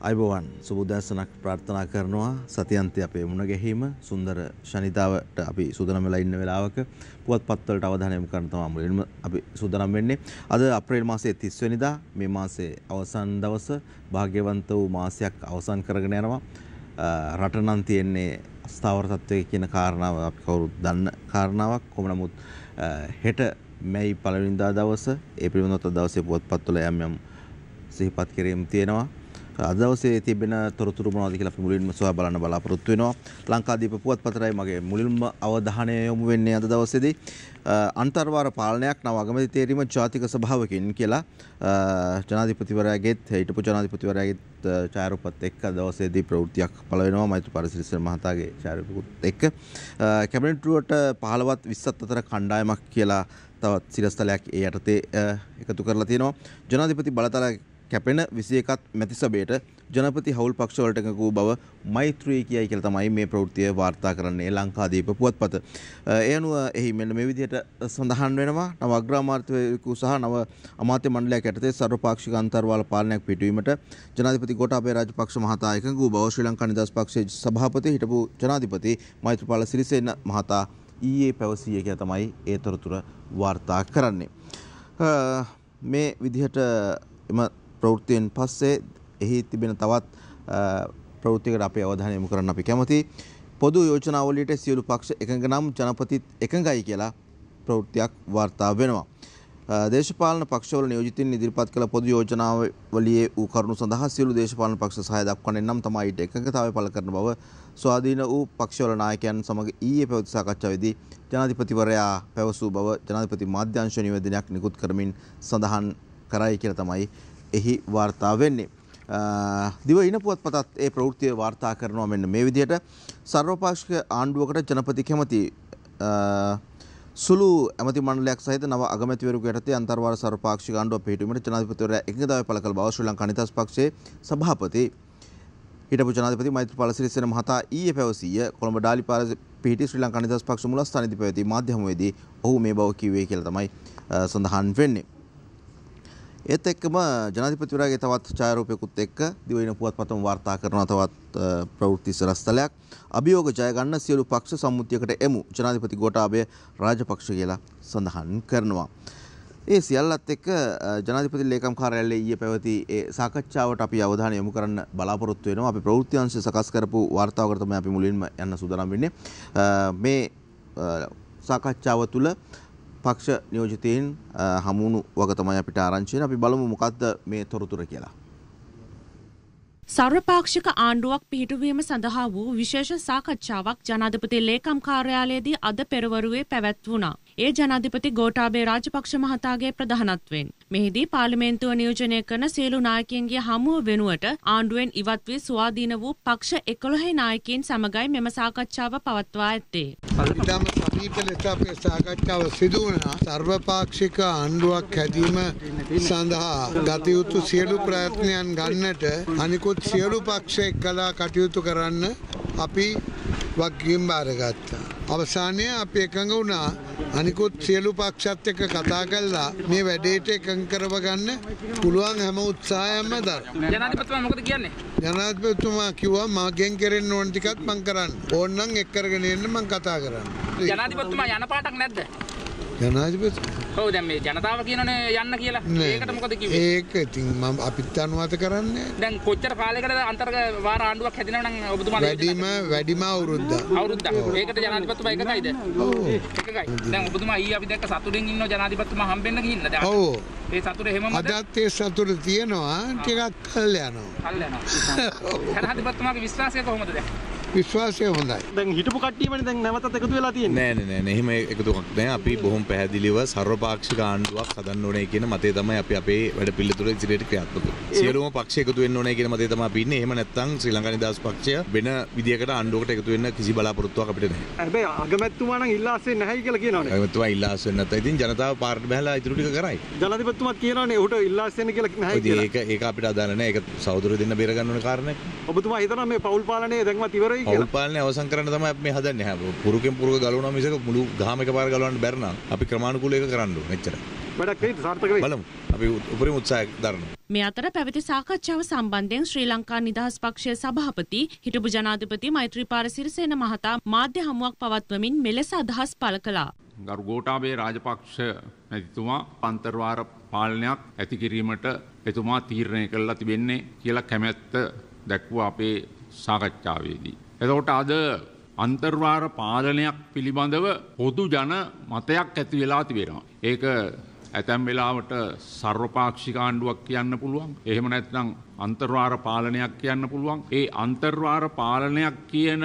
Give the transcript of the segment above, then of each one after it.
අයිබෝවන් සුබෝදෑසනක් ප්‍රාර්ථනා කරනවා සතියන්තයේ අපේ මුණ ගැහිම සුන්දර ශනිදාවට අපි සූදානම් වෙලා ඉන්න වෙලාවක පුවත්පත් වලට අවධානය යොමු කරන තමයි මුලින්ම අපි සූදානම් වෙන්නේ අද අප්‍රේල් මාසයේ 30 වෙනිදා මේ මාසයේ අවසන් දවස භාග්‍යවන්ත වූ මාසයක් අවසන් කරගෙන යනවා රට නම් තියෙන්නේ අස්ථාවර තත්වයක කියන කාරණාව අපි කවුරුත් දන්න කාරණාවක් කොහොම නමුත් හෙට මැයි පළවෙනිදා දවස ඒ පිළිබඳව දවසේ පුවත්පත් වල යම් සිහිපත් කිරීම තියෙනවා අද දවසේ තිබෙන තොරතුරු මොනවද කියලා අපි මුලින්ම සොයා බලන්න බලාපොරොත්තු වෙනවා. ලංකාදීප පුවත්පතටයි මගේ මුලින්ම අවධානය යොමු වෙන්නේ අද දවසේදී. අන්තර්වාර පාලනයක් නව අගමැති තේරීම ජාතික සභාවකින් කියලා ජනාධිපතිවරයාගේත් හිටපු ජනාධිපතිවරයාගේත් ඡායාරූපත් එක්ක දවසේදී ප්‍රවෘත්තියක් පළ වෙනවා මෛත්‍රීපාල සිරිසේන මහතාගේ ඡායාරූපත් එක්ක. කැබිනට්රුවට 15ත් 20ත් අතර කණ්ඩායමක් කියලා තවත් සිරස්තලයක් ඒ යටතේ එකතු කරලා තියෙනවා. ජනාධිපති බලතල කැපෙන 21ත් මැති සභයට ජනපති හවුල් පක්ෂ වලට එකඟ වූ බව මෛත්‍රී කියයි කියලා තමයි මේ ප්‍රවෘත්තිය වාර්තා කරන්නේ ලංකාදීප පුවත්පත. ඒ අනුව එහි මෙන්න මේ විදිහට සඳහන් වෙනවා නව අග්‍රාමාත්‍යවරයෙකු සහ නව අමාත්‍ය මණ්ඩලයක් යටතේ සර්වපාක්ෂික අන්තර්වාල පාලනයක් පිටවීමට ජනාධිපති ගෝඨාභය රාජපක්ෂ මහතා එකඟ වූ බව ශ්‍රී ලංකා නිදහස් පක්ෂයේ සභාපති හිටපු ජනාධිපති මෛත්‍රීපාල සිරිසේන මහතා ඊයේ පැවසියේ කියලා තමයි ඒ තොරතුර වාර්තා කරන්නේ. මේ විදිහට එම ප්‍රවෘත්තියෙන් පස්සේ එහි තිබෙන තවත් ප්‍රවෘත්තියකට අපේ අවධානය යොමු කරන්න අපි කැමතියි. පොදු යෝජනාවලියට සියලු පක්ෂ එකඟ නම් ජනපතිත් එකඟයි කියලා ප්‍රවෘත්තියක් වාර්තා වෙනවා. දේශපාලන පක්ෂවල නියෝජිතින් ඉදිරිපත් කළ පොදු යෝජනාවලියේ වූ කරුණු සඳහා සියලු දේශපාලන පක්ෂ සහාය දක්වන්නේ නම් තමයි ඊට එකඟතාවය පළ කරන බව ස්වාධීන වූ පක්ෂවල නායකයන් සමග ඊයේ පැවති සාකච්ඡාවේදී ජනාධිපතිවරයා පැවසූ බව ජනාධිපති මාධ්‍යංශ නිවේදනයක් නිකුත් කරමින් සඳහන් කරයි කියලා තමයි එහි වාර්තා වෙන්නේ. දිවයින පුවත්පතත් ඒ ප්‍රවෘත්තිය වාර්තා කරනවා මෙන්න මේ විදිහට සර්වපාක්ෂික ආණ්ඩුවකට ජනපති කැමති සුළු ඇමති මණ්ඩලයක් සහිත නව අගමැතිවරයෙකු යටතේ අන්තර්වාර සර්වපාක්ෂික ආණ්ඩුව පිහිටුවීමට ජනාධිපතිවරයා එකඟතාවය පළ කළ බව ශ්‍රී ලංකා නිදහස් පක්ෂයේ සභාපති හිටපු ජනාධිපති මෛත්‍රීපාල සිරිසේන මහතා ඊයේ පැවසීය කොළඹ ඩාලිපාර පිහිටි ශ්‍රී ලංකා නිදහස් පක්ෂ මුලස්ථානයේදී පැවති මාධ්‍ය හමුවේදී ඔහු මේ බව කිව්වේ කියලා තමයි සඳහන් වෙන්නේ. ඒත් එක්කම ජනාධිපතිවරයාගේ තවත් ඡායාරූපයකුත් එක්ක දිවයින පුවත්පතම වාර්තා කරන තවත් ප්‍රවෘත්ති සරස්තලයක් අභියෝග ජය ගන්න සියලු පක්ෂ සම්මුතියකට එමු ජනාධිපති ගෝඨාභය රාජපක්ෂ කියලා සඳහන් කරනවා. ඒ සියල්ලත් එක්ක ජනාධිපති ලේකම් කාර්යාලයේ ඊයේ පැවති ඒ සාකච්ඡාවට අපි අවධානය යොමු කරන්න බලාපොරොත්තු වෙනවා. අපි ප්‍රවෘත්ති අංශය සකස් කරපු වාර්තාවකට තමයි අපි මුලින්ම යන්න සූදානම් වෙන්නේ. මේ සාකච්ඡාව තුළ පක්ෂ නියෝජිතයින් හමුණු වග තමයි අපිට ආරංචි වෙන. අපි බලමු මොකක්ද මේ තොරතුර කියලා. සර්වපාක්ෂික ආණ්ඩුවක් පිහිටුවීම සඳහා වූ විශේෂ සාකච්ඡාවක් ජනාධිපති ලේකම් කාර්යාලයේදී අද පෙරවරුවේ පැවැත්වුණා. ඒ ජනාධිපති ගෝඨාභය රාජපක්ෂ මහතාගේ ප්‍රධානත්වයෙන්. මෙහිදී පාර්ලිමේන්තුව නියෝජනය කරන සියලු නායකයන්ගේ හමුව වෙනුවට ආණ්ඩුවෙන් ඉවත් වී ස්වාධීන වූ පක්ෂ 11 නායකයින් සමගයි මෙම සාකච්ඡාව පවත්වා ඇත්තේ. ඉතාම සමීප ලෙස අපේ සාකච්ඡාව සිදු වුණා. සර්වපාක්ෂික ආණ්ඩුවක් හැදීම සඳහා ගත යුතු සියලු ප්‍රයත්නයන් ගන්නට අනිකුත් සියලු පක්ෂ එක්කලා කටයුතු කරන්න අපි වගකීම් බාරගත්තා. අවසානයේ අපි එකඟ වුණා අනිකුත් සියලු පක්ෂත් එක්ක කතා කරලා මේ වැඩේට එකඟ කරව ගන්න පුළුවන් හැම උත්සාහයක්ම දරන. ජනාධිපතිතුමා මොකද කියන්නේ? ජනාධිපතිතුමා කිව්වා මගෙන් කෙරෙන්න ඕන ටිකත් මං කරන්න. ඕනනම් එක් කරගෙන එන්න මං කතා කරන්න. ජනාධිපතිතුමා යන පාටක් නැද්ද? ජනාධිපති ඔව් දැන් මේ ජනතාව කියනනේ යන්න කියලා. ඒකට මොකද කිව්වේ? ඒක ඉතින් මම අපිත් අනුමත කරන්නේ. දැන් කොච්චර කාලයකටද අන්තර්වාර ආණ්ඩුවක් හැදෙනව නම් ඔබතුමා වැඩිම අවුරුද්දක්. ඒකට ජනාධිපතිතුමා එකගයිද? ඔව්. එකගයි. දැන් ඔබතුමා ඊයේ අපි දැක්ක සතුටින් ඉන්නව ජනාධිපතිතුමා හම්බෙන්න ගිහින් දැන්. ඔව්. ඒ සතුට එහෙමමද? අදත් ඒ සතුට තියෙනවා ටිකක් කල් යනවා. ජනාධිපතිතුමාගේ විශ්වාසය කොහොමද දැන්? විශ්වාසය හොඳයි. දැන් හිටපු කට්ටියමනේ දැන් නැවතත් එකතු වෙලා තියෙන්නේ. නෑ එහෙම එකතුවක් නෑ. අපි බොහොම පැහැදිලිව සර්වපාක්ෂික ආණ්ඩුවක් හදන්න ඕනේ කියන මතය තමයි අපි අපේ වැඩ පිළිතුර ඉදිරියට ක්‍රියාත්මක කරන්නේ. සියලුම පක්ෂ එකතු වෙන්න ඕනේ කියන මතය තමයි අපි ඉන්නේ. එහෙම නැත්නම් ශ්‍රී ලංකා නිදහස් පක්ෂය වෙන විදියකට ආණ්ඩුවකට එකතු වෙන්න කිසි බලාපොරොත්තුවක් අපිට නැහැ. හැබැයි අගමැතිතුමා නම් ඉල්ලා අස්සේ නැහැයි කියලා කියනවනේ. අගමැතිතුමා ඉල්ලා අස්සේ නැත්නම් ඉතින් ජනතාව පාරට බහලා ඉදිරි ටික කරයි. ජනාධිපතිතුමාත් කියනවනේ උහුට ඉල්ලා අස්සෙන්න කියලා නැහැ කියලා. ඒක අපිට අදාළ නැහැ. ඒක සහෝදරයෝ දෙන්න බේර ගන්න ඕනේ කාරණයක්. ඔබතුමා හිතනවා මේ පෞල් පාලනය දැන්වත් ඉවරයි කියලා? පෞල් පාලනය අවසන් කරන්න තමයි අපි මේ හදන්නේ. පුරුකෙන් පුරුක ගලවනවා මිසක මුළු ගහම එකපාර ගලවන්න බැර නම් අපි ක්‍රමානුකූලව ඒක කරන්න ඕනේ. එච්චරයි. වැඩක් වෙයිද සාර්ථක වෙයි? බලමු. අපි උපරිම උත්සාහයක් දරනවා. මේ අතර පැවති සාකච්ඡාව සම්බන්ධයෙන් ශ්‍රී ලංකා නිදහස් පක්ෂයේ සභාපති හිටපු ජනාධිපති මෛත්‍රීපාල සිරිසේන මහතා මාධ්‍ය හමුවක් පවත්වමින් මෙලෙස අදහස් පළ කළා. ගරු ගෝඨාභය රාජපක්ෂ මැතිතුමා අන්තර්වාර පාලනයක් ඇති කිරීමට එතුමා තීරණය කළා තිබෙන්නේ කියලා කැමැත්ත දැක්වුවා අපේ සාකච්ඡාවේදී. එතකොට අද අන්තර්වාර පාලනයක් පිළිබඳව පොදු ජන මතයක් ඇති වෙලා තිබෙනවා. ඒක ඇතැම් වෙලාවට සර්වපාක්ෂික ආණ්ඩුවක් කියන්න පුළුවන්. එහෙම නැත්නම් අන්තර්වාර පාලනයක් කියන්න පුළුවන්. ඒ අන්තර්වාර පාලනයක් කියන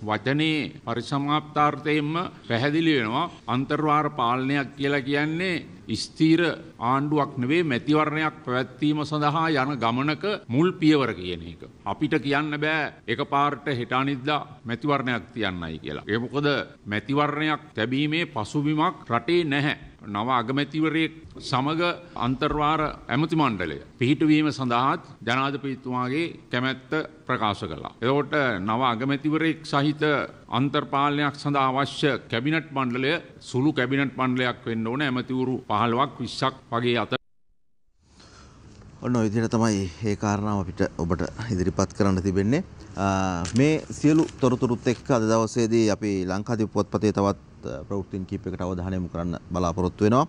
වචනේ පරිසමාප්තාර්ථයෙන්ම පැහැදිලි වෙනවා. අන්තර්වාර පාලනයක් කියලා කියන්නේ ස්ථීර ආණ්ඩුවක් නෙවෙයි මැතිවරණයක් පැවැත්වීම සඳහා යන ගමනක මුල් පියවර කියන එක. අපිට කියන්න බෑ එකපාරට හෙට අනිද්දා මැතිවරණයක් තියන්නයි කියලා. ඒ මොකද මැතිවරණයක් තැබීමේ පසුබිමක් රටේ නැහැ. නව අගමැතිවරයෙක් සමග අන්තර්වාර ඇමති මණ්ඩලය පිහිටවීම සඳහාත් ජනාධිපතිතුමාගේ කැමැත්ත ප්‍රකාශ කළා. එතකොට නව අගමැතිවරයෙක් සහිත අන්තර්පාලනයක් සඳහා අවශ්‍ය කැබිනට් මණ්ඩලය සුළු කැබිනට් මණ්ඩලයක් වෙන්න ඕන. ඇමතිවරු 15ක් 20ක් වගේ අතර. ඔන්න ඔය විදිහට තමයි ඒ කාරණාව අපිට ඔබට ඉදිරිපත් කරන්න තිබෙන්නේ. මේ සියලු තොරතුරුත් එක්ක අද දවසේදී අපි ලංකාදීප පොත්පතේ තවත් ප්‍රවෘත්තීන් කීපයකට අවධානය යොමු කරන්න බලාපොරොත්තු වෙනවා.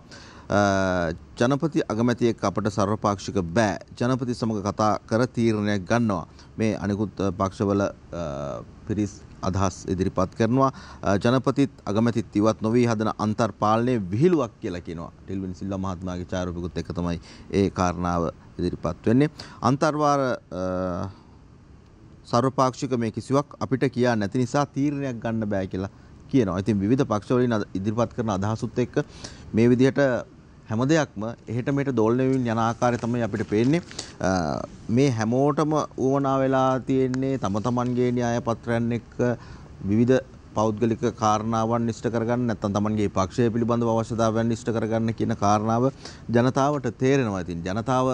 ජනපති අගමැතියෙක් අපට සර්වපාක්ෂික බෑ. ජනපති සමග කතා කර තීරණයක් ගන්නවා. මේ අනිකුත් පක්ෂවල පිරිස් අදහස් ඉදිරිපත් කරනවා. ජනපතිත් අගමැතිත් ඉවත් නොවී හදන අන්තර්පාලනයේ විහිළුවක් කියලා කියනවා. ටිල්වින් සිල්වා මහත්මයාගේ ඡායාරූපිකුත් එක්ක තමයි ඒ කාරණාව ඉදිරිපත් වෙන්නේ. අන්තර්වාර සර්වපාක්ෂික මේ කිසිවක් අපිට කියා නැති නිසා තීරණයක් ගන්න බෑ කියලා කියනවා. ඉතින් විවිධ පක්ෂවලින් ඉදිරිපත් කරන අදහසුත් එක්ක මේ විදිහට හැම දෙයක්ම එහෙට මෙහෙට දෝලණය වෙමින් යන ආකාරය තමයි අපිට පේන්නේ. මේ හැමෝටම උවමනා වෙලා තියෙන්නේ තම තමන්ගේ න්‍යාය පත්‍රයන් එක්ක විවිධ පෞද්ගලික කාරණාවන් ඉෂ්ට කරගන්න නැත්නම් තමන්ගේ පක්ෂය පිළිබඳව අවශ්‍යතාවයන් ඉෂ්ට කරගන්න කියන කාරණාව ජනතාවට තේරෙනවා. ඉතින් ජනතාව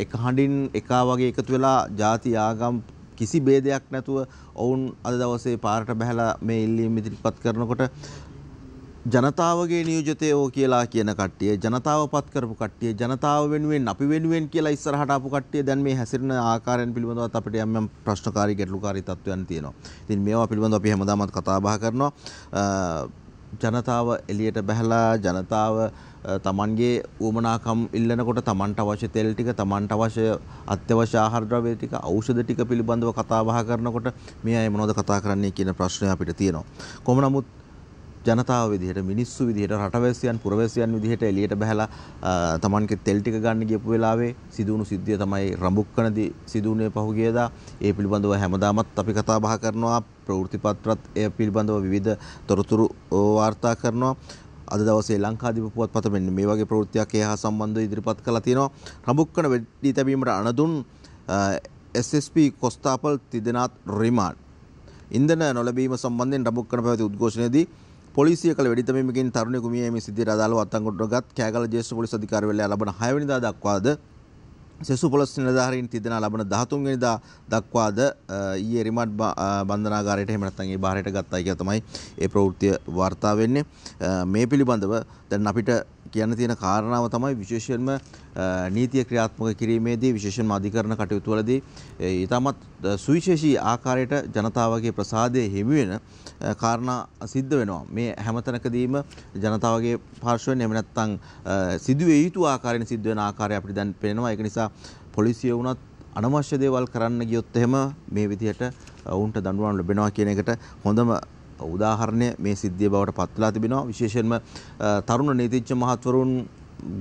එක හඬින් එකා වගේ එකතු වෙලා ಜಾති ආගම් කිසි ભેදයක් නැතුව ඔවුන් අද දවසේ පාරට බහැලා මේ ඉල්ලීම් ඉදිරිපත් කරනකොට ජනතාවගේ නියෝජිතයෝ කියලා කියන කට්ටිය, ජනතාව පත් කරපු කට්ටිය, ජනතාව වෙනුවෙන් අපි වෙනුවෙන් කියලා ඉස්සරහට ආපු කට්ටිය දැන් මේ හැසිරෙන ආකාරයන් පිළිබඳවත් අපිට යම් යම් ප්‍රශ්නකාරී ගැටලුකාරී තත්ත්වයන් තියෙනවා. ඉතින් මේවා පිළිබඳව අපි හැමදාමත් කතා බහ කරනවා. ජනතාව එළියට බහැලා ජනතාව තමන්ගේ උවමනාකම් ඉල්ලනකොට තමන්ට අවශ්‍ය තෙල් ටික, තමන්ට අවශ්‍ය අත්‍යවශ්‍ය ආහාර ද්‍රව්‍ය ටික, ඖෂධ ටික පිළිබඳව කතා බහ කරනකොට මේ අය මොනවද කතා කරන්නේ කියන ප්‍රශ්නය අපිට තියෙනවා. කොහොම නමුත් ජනතාව විදිහට, මිනිස්සු විදිහට, රටවැසියන් පුරවැසියන් විදිහට එළියට බහැලා තමන්ගේ තෙල් ටික ගන්න ගියපු වෙලාවේ සිදුවුණු සිද්ධිය තමයි රඹුක්කනදී සිදුවුනේ පහුගියදා. ඒ පිළිබඳව හැමදාමත් අපි කතා බහ කරනවා. ප්‍රවෘත්ති පත්‍රත් ඒ පිළිබඳව විවිධ තොරතුරු වාර්තා කරනවා. අද දවසේ ලංකාදීප පුවත්පත මෙන්න මේ වගේ ප්‍රවෘත්තියක් ඒ හා සම්බන්ධව ඉදිරිපත් කළා තියෙනවා. රඹුක්කන වෙඩි තැබීමට අණදුන් SSP කොස්තාපල් තිදෙනාත් රිමාන්ඩ්. ඉන්ධන නොලැබීම සම්බන්ධයෙන් රඹුක්කන පැවති උද්ඝෝෂණයේදී පොලිසිය කළ වෙඩි තැබීමකින් තරුණයෙකු මිය යෑමේ සිද්ධියට අදාළව අත්අඩංගුවටගත් කෑගල්ල ජ්‍යෙෂ්ඨ පොලිස් අධිකාරිවරයා ලබන 6 වෙනිදා දක්වාද සෙසු පොලිස් නිලධාරීන් තිදෙනා ලබන 13 වෙනිදා දක්වාද ඊයේ රිමාන්ඩ් බන්ධනාගාරයට එහෙම නැත්නම් ඒ බාරයට ගත්තයි කියලා තමයි ඒ ප්‍රවෘත්තිය වාර්තා වෙන්නේ. මේ පිළිබඳව දැන් අපිට කියන්න තියෙන කාරණාව තමයි විශේෂයෙන්ම නීතිය ක්‍රියාත්මක කිරීමේදී විශේෂයෙන්ම අධිකරණ කටයුතුවලදී ඊටමත් සුවිශේෂී ආකාරයට ජනතාවගේ ප්‍රසාදයේ හිමි වෙන කාරණා සිද්ධ වෙනවා. මේ හැමතැනකදීම ජනතාවගේ පාර්ශවයෙන් එහෙම නැත්නම් සිදුවේ යුතු ආකාරයෙන් සිද්ධ වෙන ආකාරය අපිට දැන් පේනවා. ඒක නිසා පොලිසිය වුණත් අනවශ්‍ය දේවල් කරන්න ගියොත් එහෙම මේ විදිහට වුන්ට දඬුවම් ලැබෙනවා කියන එකට හොඳම උදාහරණය මේ සිද්ධිය බවට පත් වෙලා තිබෙනවා. විශේෂයෙන්ම තරුණ නීතිඥ මහත්වරුන්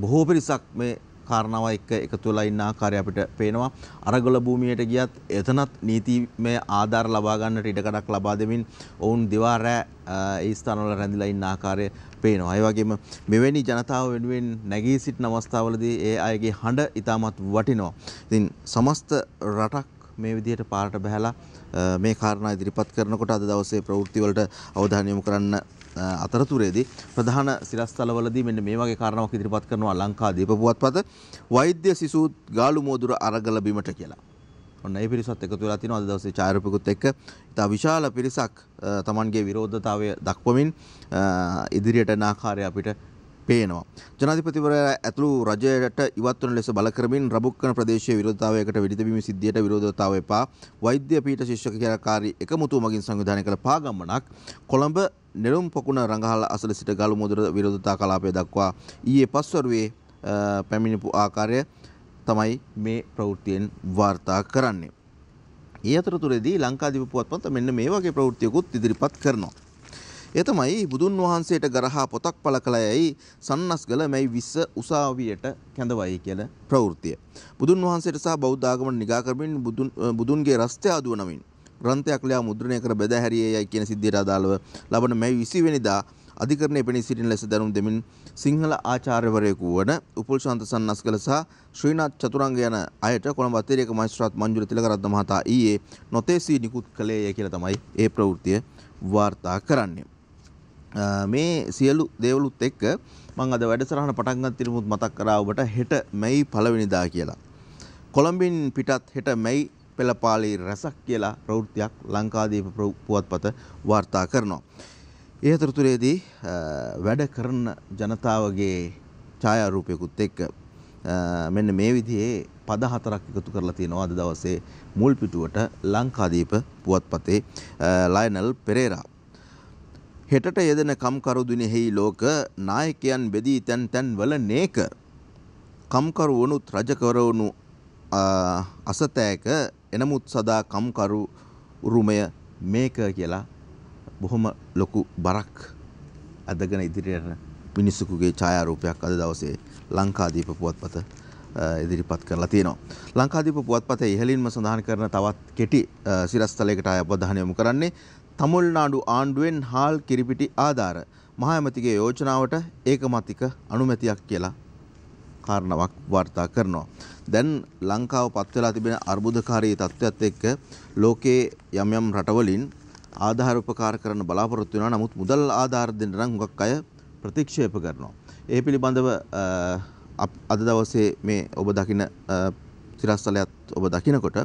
බොහෝ පිරිසක් මේ කාරණාව එක්ක එකතු වෙලා ඉන්න ආකාරය අපිට පේනවා. අරගල භූමියට ගියත් එතනත් නීතිමය ආධාර ලබා ගන්නට ඉඩකඩක් ලබා දෙමින් ඔවුන් දිවා රෑ ඒ ස්ථානවල රැඳිලා ඉන්න ආකාරය පේනවා. ඒ වගේම මෙවැනි ජනතාව වෙනුවෙන් නැගී සිටින අවස්ථාවලදී ඒ අයගේ හඬ ඉතාමත් වටිනවා. ඉතින් සමස්ත රටක් මේ විදිහට පාරට බහැලා මේ කාරණා ඉදිරිපත් කරනකොට අද දවසේ ප්‍රවෘත්ති වලට අවධානය යොමු කරන්න අතරතුරේදී ප්‍රධාන සිරස්තලවලදී මෙන්න මේ වගේ කාරණාවක් ඉදිරිපත් කරනවා ලංකාදීප පුවත්පත. වෛද්‍ය සිසුත් ගාලු මෝදුර අරගල බිමට කියලා. ඔන්න ඒ පිරිසත් එකතු වෙලා තිනවා අද දවසේ ඡායාරූපිකුත් එක්ක. ඉතා විශාල පිරිසක් Tamanගේ විරෝධතාවය දක්වමින් ඉදිරියට යන ආකාරය අපිට පේනවා. ජනාධිපතිවරයා ඇතුළු රජයට ඉවත් වන ලෙස බල කරමින් රබුක්කන ප්‍රදේශයේ විරෝධතාවයකට වෙඩි තැබීමේ සිද්ධියට විරෝධතාව එපා වෛද්‍ය පීඨ ශිෂ්‍යක කාර්යකාරී එකමුතුව මගින් සංවිධානය කළ පාගමනක් කොළඹ නෙළුම් පොකුණ රංගහල අසල සිට ගලු මුදුර විරෝධතා කලාපය දක්වා ඊයේ පස්වරුවේ පැමිණපු ආකාරය තමයි මේ ප්‍රවෘත්තියෙන් වාර්තා කරන්නේ. ඒ අතරතුරේදී ලංකාදීප පුවත්පත මෙන්න මේ වගේ ප්‍රවෘත්තියකුත් ඉදිරිපත් කරනවා. ඒ තමයි බුදුන් වහන්සේට ගරහා පොතක් පළ කළයයි සන්නස්ගල මැයි 20 උසාවියට කැඳවයි කියන ප්‍රවෘත්තිය. බුදුන් වහන්සේට සහ බෞද්ධ ආගමට නිගා කරමින් බුදුන්ගේ රස්තය ආදුවනමින් ග්‍රන්ථයක් ලියා මුද්‍රණය කර බෙදා හැරියේයි කියන සිද්ධියට අදාළව ලබන මැයි 20 වෙනිදා අධිකරණයේ පෙනී සිටින ලෙස දැනුම් දෙමින් සිංහල ආචාර්යවරයෙකු වන උපුල්ශාන්ත සන්නස්ගල සහ ශ්‍රීනාත් චතුරංග යන අයට කොළඹ අතිරේක මහේස්ත්‍රාත් මංජුල තිලකරත්න මහතා ඊයේ නොතේසී නිකුත් කළේය කියලා තමයි ඒ ප්‍රවෘත්තිය වාර්තා කරන්නේ. මේ සියලු දේවලුත් එක්ක මම අද වැඩසටහන පටන් ගන්න තිරමුත් මතක් කරා ඔබට හෙට මැයි 1 වෙනිදා කියලා. කොළඹින් පිටත් හෙට මැයි පෙළපාලි රැසක් කියලා ප්‍රවෘත්තියක් ලංකාදීප පුවත්පත වාර්තා කරනවා. ඒ අතරතුරේදී වැඩ කරන ජනතාවගේ ඡායාරූපයකුත් එක්ක මෙන්න මේ විදිහේ පද 4ක් එකතු කරලා තියෙනවා අද දවසේ මුල් පිටුවට ලංකාදීප පුවත්පතේ ලයනල් පෙරේරා. හෙටට යෙදෙන කම්කරු දිනෙහි ලෝක නායකයන් බෙදී තැන් තැන් වල නේක කම්කරු වනුත් රජකවරවනු අසතෑක එනමුත් සදා කම්කරු උරුමය මේක කියලා බොහොම ලොකු බරක් අදගෙන ඉදිරියට මිනිස්සුකුගේ ඡායාරූපයක් අද දවසේ ලංකාදීප පුවත්පත ඉදිරිපත් කරලා තියෙනවා. ලංකාදීප පුවත්පතේ ඉහළින්ම සඳහන් කරන තවත් කෙටි සිරස්තලයකට අවධානය යොමු කරන්නේ තමිල්නාඩු ආණ්ඩුවෙන් හාල් කිරිපිටි ආධාර මහ ඇමතිගේ යෝජනාවට ඒකමතික අනුමැතියක් කියලා කාරණාවක් වාර්තා කරනවා. දැන් ලංකාව පත් වෙලා තිබෙන අර්බුදකාරී තත්ත්වයක් එක්ක ලෝකයේ යම් යම් රටවලින් ආධාර උපකාර කරන්න බලාපොරොත්තු වෙනවා. නමුත් මුදල් ආධාර දෙන්න නම් හුඟක් අය ප්‍රතික්ෂේප කරනවා. ඒ පිළිබඳව අද දවසේ මේ ඔබ දකින සිරස්තලයත් ඔබ දකිනකොට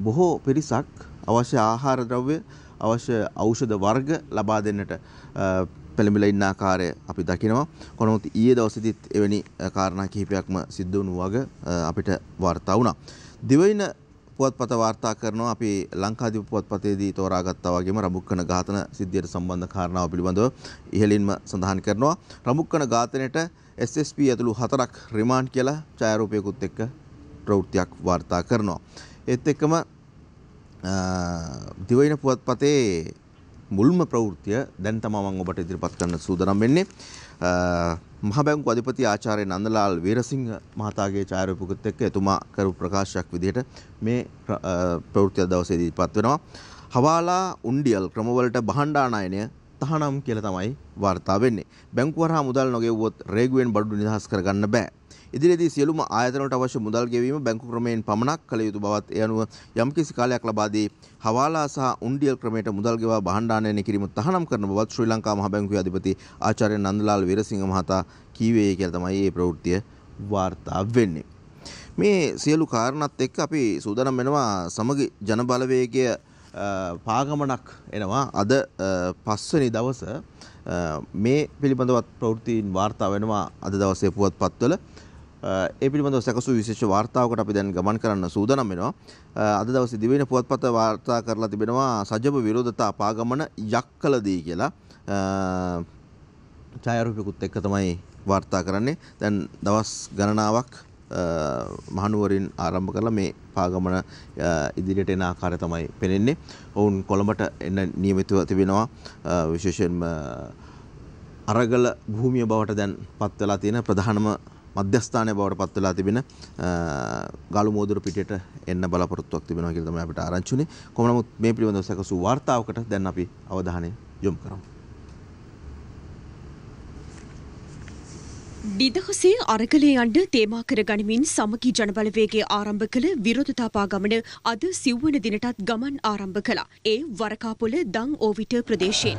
බොහෝ පිරිසක් අවශ්‍ය ආහාර ද්‍රව්‍ය අවශ්‍ය ඖෂධ වර්ග ලබා දෙන්නට පෙළඹිලා ඉන්න ආකාරය අපි දකිනවා. කොහොමද ඊයේ දවසේදීත් එවැනි කාරණා කිහිපයක්ම සිද්ධ වුණු වගේ අපිට වාර්තා වුණා. දිවයින පුවත්පත වාර්තා කරනවා අපි ලංකාදීප පුවත්පතේදී තෝරාගත්තා වගේම රඹුක්කන ඝාතන සිද්ධියට සම්බන්ධ කාරණාව පිළිබඳව ඉහළින්ම සඳහන් කරනවා. රඹුක්කන ඝාතනයට SSP ඇතුළු 4ක් රිමාන්ඩ් කියලා ඡායාරූපයකුත් එක්ක ප්‍රවෘත්තියක් වාර්තා කරනවා. ඒත් එක්කම දිවයින පුවත්පතේ මුල්ම ප්‍රවෘත්තිය දැන් තමයි මම ඔබට ඉදිරිපත් කරන්න සූදානම් වෙන්නේ. මහ බැංකුව අධිපති ආචාර්ය නන්දලාල් වීරසිංහ මහතාගේ ඡායාරූපයකට එක්ක එතුමා කරු ප්‍රකාශයක් විදිහට මේ ප්‍රවෘත්තිය දවසේදී ඉදිරිපත් වෙනවා. හවාලා උණ්ඩියල් ක්‍රමවලට භාණ්ඩානයනය තහනම් කියලා තමයි වාර්තා වෙන්නේ. බැංකුව හරහා මුදල් නොගෙවුවොත් රේගුවෙන් බඩු නිදහස් කරගන්න බෑ. ඉදිරියේදී සියලුම ආයතනවලට අවශ්‍ය මුදල් ගෙවීම බැංකු ක්‍රමයෙන් පමණක් කළ යුතු බවත් ඒ අනුව යම්කිසි කාලයක් ලබා දී හවාලා සහ උණ්ඩියල් ක්‍රමයට මුදල් ගෙවා භාණ්ඩානයනය කිරීම තහනම් කරන බවත් ශ්‍රී ලංකා මහ බැංකුවේ අධිපති ආචාර්ය නන්දලාල් වීරසිංහ මහතා කීවේ කියලා තමයි මේ ප්‍රවෘත්තිය වාර්තා වෙන්නේ. මේ සියලු කාරණාත් එක්ක අපි සූදානම් වෙනවා සමගි ජන බලවේගය පාගමනක් එනවා අද 5 වෙනි දවස මේ පිළිබඳවත් ප්‍රවෘත්තීන් වාර්තා වෙනවා අද දවසේ පුවත්පත්වල. ඒ පිළිබඳව සැකසූ විශේෂ වාර්තාවකට අපි දැන් ගමන් කරන්න සූදානම් වෙනවා. අද දවසේ දිවයින පුවත්පත වාර්තා කරලා තිබෙනවා සජබ විරෝධතා පාගමන යක්කලදී කියලා ඡායාරූපයකුත් එක්ක තමයි වාර්තා කරන්නේ. දැන් දවස් ගණනාවක් මහනුවරින් ආරම්භ කරලා මේ පාගමන ඉදිරියට එන ආකාරය තමයි පෙනෙන්නේ. ඔවුන් කොළඹට එන්න නියමිතව තිබෙනවා. විශේෂයෙන්ම අරගල භූමිය බවට දැන් පත් වෙලා තියෙන ප්‍රධානම මධ්‍යස්ථානය බවට පත් වෙලා තිබෙන ගලු මෝදුර පිටේට එන්න බලාපොරොත්තුවක් තිබෙනවා කියලා තමයි අපිට ආරංචි උනේ. කොහොම නමුත් මේ පිළිබඳව සැකසූ වාර්තාවකට දැන් අපි අවධානය යොමු කරමු. නිදහසේ අරගලයේ යන්න තේමා කර ගනිමින් සමගි ජනබලවේගයේ ආරම්භ කළ විරෝධතා පාගමන අද සිව්වන දිනටත් ගමන් ආරම්භ කළා. ඒ වරකාපොළ දං ඕවිට ප්‍රදේශයෙන්.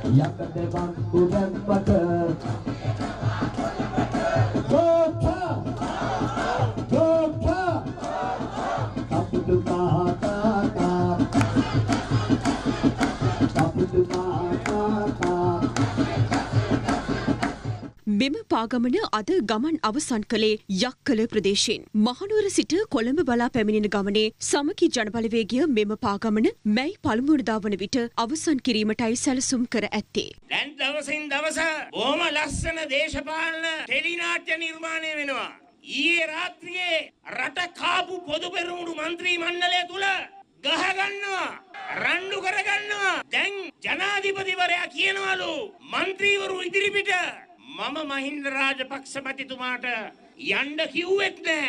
මෙම පාගමන අද ගමන් අවසන් කළේ යක්කල ප්‍රදේශයෙන්. මහනුවර සිට කොළඹ බලා පැමිණෙන ගමනේ සමගි ජනබලවේගය මෙම පාගමන මැයි පළමුවනදා වන විට අවසන් කිරීමටයි සැලසුම් කර ඇත්තේ. දැන් දවසින් දවස බොහොම ලස්සන දේශපාලන ටෙලිනාට්‍ය නිර්මාණය වෙනවා. ඊයේ රාත්‍රියේ රට කාපු පොදු පෙරමුණු මන්ත්‍රී මණ්ඩලය තුල ගහ ගන්නවා රණ්ඩු කර ගන්නවා. දැන් ජනාධිපතිවරයා කියනවලු മന്ത്രിවරු ඉදිරිපිට මම මහින්ද රාජපක්ෂ මැතිතුමාට යන්න කිව්වෙත් නෑ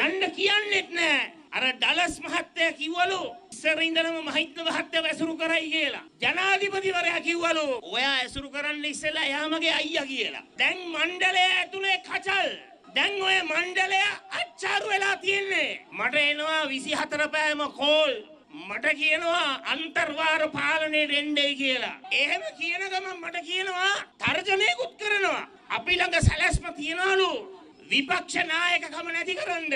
යන්න කියන්නෙත් නෑ. අර ඩලස් මහත්තයා කිව්වලු ඉස්සර ඉඳලම මහින්ද මහත්තයා ඇසුරු කරයි කියලා. ජනාධිපතිවරයා කිව්වලු ඔයා ඇසුරු කරන්න ඉස්සෙල්ලා එයාමගේ අයියා කියලා. දැන් මණ්ඩලය ඇතුලේ කචල්. දැන් ඔය මණ්ඩලය අච්චාරු වෙලා තියෙන්නේ. මට එනවා 24 පෑම කෝල්. මට කියනවා අන්තර්වාර පාලනයට එන්නේ කියලා. එහෙම කියන ගමන් මට කියනවා තර්ජනයකුත් කරනවා. අපි ළඟ සැලැස්ම තියනවලු විපක්ෂ නායකකම නැති කරන්න.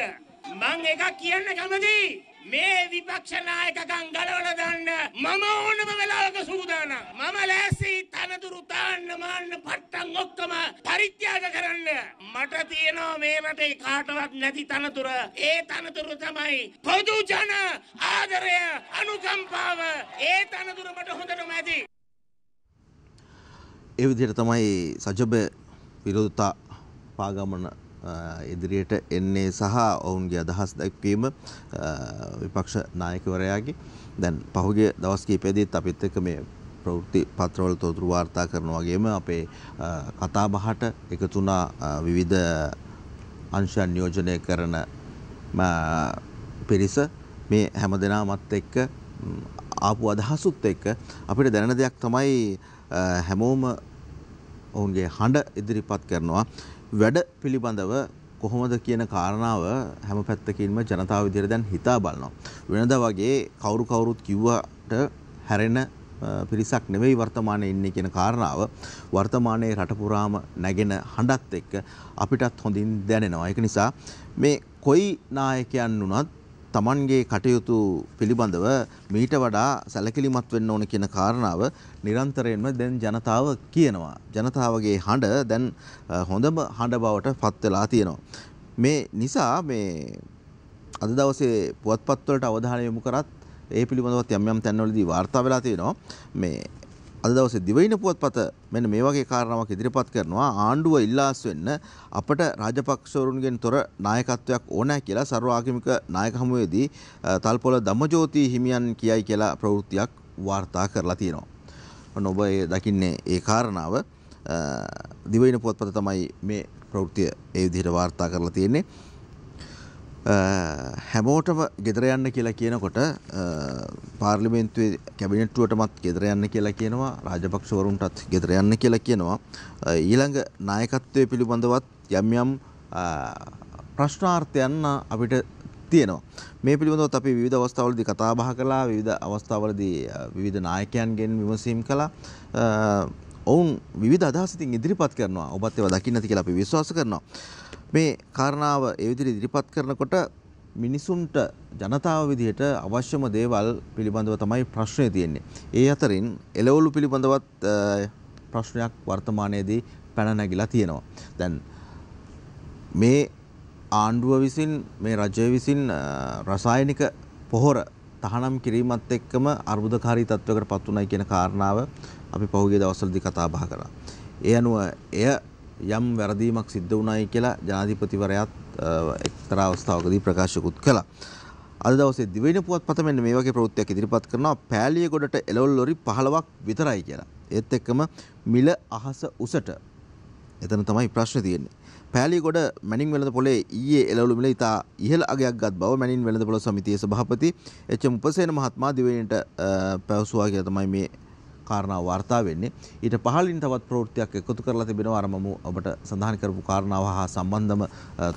මං එකක් කියන්න කැමතියි. මේ විපක්ෂ නායකකම් ගලවලා දාන්න මම ඕනම වෙලාවක සූදානම්. මම ලෑස්ති තනතුරු තාන්න මාන්න පට්ටම් ඔක්කොම පරිත්‍යාග කරන්න. මට තියෙනවා මේ රටේ කාටවත් නැති තනතුර. ඒ තනතුර තමයි පොදු ජන ආදරය අනුකම්පාව. ඒ තනතුර මට හොඳටම ඇති. ඒ විදිහට තමයි සජබ විරෝධතා පාගමන ඉදිරියට එන්නේ සහ ඔවුන්ගේ අදහස් දැක්වීම විපක්ෂ නායකවරයාගේ. දැන් පහුගිය දවස් කිහිපෙදීත් අපිත් එක්ක මේ ප්‍රවෘත්ති පත්‍රවල තොරතුරු වාර්තා කරනවා වගේම අපේ කතා බහට එකතු වුණා විවිධ අංශයන් නියෝජනය කරන පිරිස. මේ හැමදෙනාමත් එක්ක ආපු අදහසුත් එක්ක අපිට දැනෙන දෙයක් තමයි හැමෝම ඔවුන්ගේ හඬ ඉදිරිපත් කරනවා. වැඩ පිළිබඳව කොහොමද කියන කාරණාව හැම පැත්තකින්ම ජනතාව විදිහට දැන් හිතා බලනවා. වෙනදා වගේ කවුරුත් කිව්වට හැරෙන පිරිසක් නෙවෙයි වර්තමානයේ ඉන්නේ කියන කාරණාව වර්තමානයේ රට පුරාම නැගෙන හඬත් එක්ක අපිටත් හොඳින් දැනෙනවා. ඒක නිසා මේ කොයි නායකයන් වුණත් තමන්ගේ කටයුතු පිළිබඳව මීට වඩා සැලකිලිමත් වෙන්න ඕන කියන කාරණාව නිරන්තරයෙන්ම දැන් ජනතාව කියනවා. ජනතාවගේ හඬ දැන් හොඳම හඬ බවට පත් වෙලා තියෙනවා. මේ නිසා මේ අද දවසේ පුවත්පත් වලට අවධානය යොමු කරත් ඒ පිළිබඳවත් යම් තැන්වලදී වාර්තා වෙලා තියෙනවා. මේ අද දවසේ දිවයින පුවත්පත මෙන්න මේ වගේ කාරණාවක් ඉදිරිපත් කරනවා. ආණ්ඩුව ඉල්ලාස් වෙන්න අපට රාජපක්ෂවරුන්ගෙන් තොර නායකත්වයක් ඕනෑ කියලා සර්වාගමික නායක හමුවේදී තල්පොළ ධම්මජෝති හිමියන් කියයි කියලා ප්‍රවෘත්තියක් වාර්තා කරලා තියෙනවා. ඔන්න ඔබ දකින්නේ ඒ කාරණාව. දිවයින පුවත්පත තමයි මේ ප්‍රවෘත්තිය ඒ විදිහට වාර්තා කරලා තියෙන්නේ. හැමෝටම ගෙදර යන්න කියලා කියනකොට පාර්ලිමේන්තුවේ කැබිනට්ටුවටමත් ගෙදර යන්න කියලා කියනවා. රාජපක්ෂවරුන්ටත් ගෙදර යන්න කියලා කියනවා. ඊළඟ නායකත්වයේ පිළිබඳවත් යම් ප්‍රශ්නාර්ථයන් අපිට තියෙනවා. මේ පිළිබඳවත් අපි විවිධ අවස්ථාවලදී කතා බහ කළා. විවිධ අවස්ථාවලදී විවිධ නායකයන්ගෙන් විමසීම් කළා. ඔවුන් විවිධ අදහස් ඉදින් ඉදිරිපත් කරනවා. ඔබත් ඒවා දකින්න ඇති කියලා අපි විශ්වාස කරනවා. මේ කාරණාව ඒ විදිහට ඉදිරිපත් කරනකොට මිනිසුන්ට ජනතාව විදිහට අවශ්‍යම දේවල් පිළිබඳව තමයි ප්‍රශ්නේ තියෙන්නේ. ඒ අතරින් එළවලු පිළිබඳවත් ප්‍රශ්නයක් වර්තමානයේදී පැන නැගිලා තියෙනවා. දැන් මේ ආණ්ඩුව විසින් මේ රජය විසින් රසායනික පොහොර තහනම් කිරීමත් එක්කම අර්බුදකාරී තත්වයකට පත් වුණයි කියන කාරණාව අපි පහුගිය දවස්වලදී කතා බහ කළා. ඒ අනුව එය යම් වැරදීමක් සිද්ධ වුණායි කියලා ජනාධිපතිවරයාත් එක්තරා අවස්ථාවකදී ප්‍රකාශකුත් කළා. අද දවසේ දිවයින පුවත්පත මෙන්න මේ වගේ ප්‍රවෘත්තියක් ඉදිරිපත් කරනවා. පෑලියගොඩට එළවලු ලොරි 15ක් විතරයි කියලා. ඒත් එක්කම මිල අහස උසට. එතන තමයි ප්‍රශ්නේ තියෙන්නේ. පෑලියගොඩ මැනින් වෙළඳපොලේ ඊයේ එළවලු මිල ඉතා ඉහළ අගයක් ගත් බව මැනින් වෙළඳපොළ සමිතියේ සභාපති එච්.එම්. උපසේන මහත්මයා දිවයිනට පැවසුවා කියලා තමයි මේ කාරණාව වාර්තා වෙන්නේ. ඊට පහළින් තවත් ප්‍රවෘත්තියක් එකතු කරලා තිබෙනවා. අර මම ඔබට සඳහන් කරපු කාරණාව හා සම්බන්ධම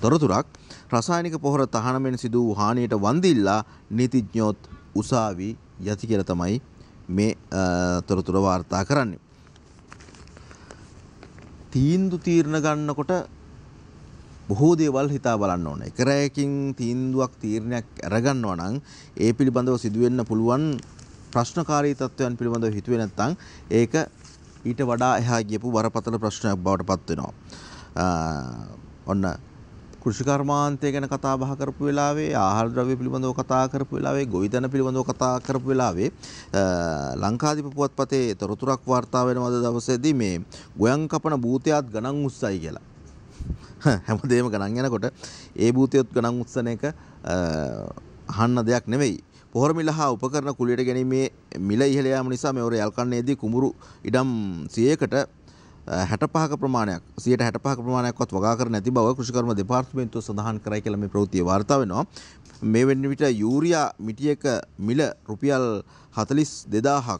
තොරතුරක්. රසායනික පොහොර තහනමෙන් සිදු වූ හානියට වන්දිල්ලා නීතිඥයොත් උසාවි යති කියලා තමයි මේ තොරතුර වාර්තා කරන්නේ. තීරණ ගන්නකොට බොහෝ දේවල් හිතා බලන්න ඕන. එක රැයකින් තීරණයක් අරගන්නවා නම් ඒ පිළිබඳව සිදුවෙන්න පුළුවන් ප්‍රශ්නකාරී තත්ත්වයන් පිළිබඳව හිතුවේ නැත්නම් ඒක ඊට වඩා එහා ගියපු බරපතල ප්‍රශ්නයක් බවට පත් වෙනවා. ඔන්න කෘෂිකර්මාන්තය ගැන කතා බහ කරපු වෙලාවේ, ආහාර ද්‍රව්‍ය පිළිබඳව කතා කරපු වෙලාවේ, ගොවිතැන පිළිබඳව කතා කරපු වෙලාවේ ලංකාදීප පුවත්පතේ තොරතුරක් වාර්තා වෙනවද දවසේදී මේ ගොයන් කපන භූතයාත් ගණන් උස්සයි කියලා. හැමදේම ගණන් යනකොට ඒ භූතයොත් ගණන් උස්සන එක අහන්න දෙයක් නෙවෙයි. පොහොර මිල හා උපකරණ කුලියට ගැනීමේ මිල ඉහළ යාම නිසා මෙවර යල්කන්නේදී කුඹුරු ඉඩම් 100කට 65ක ප්‍රමාණයක් 65ක ප්‍රමාණයක්වත් වගා කර නැති බව කෘෂිකර්ම දෙපාර්තමේන්තුව සඳහන් කරයි කියලා මේ ප්‍රවෘත්තිය වාර්තා වෙනවා. මේ වෙන විට යූරියා මිටියක මිල රුපියල් 42000ක්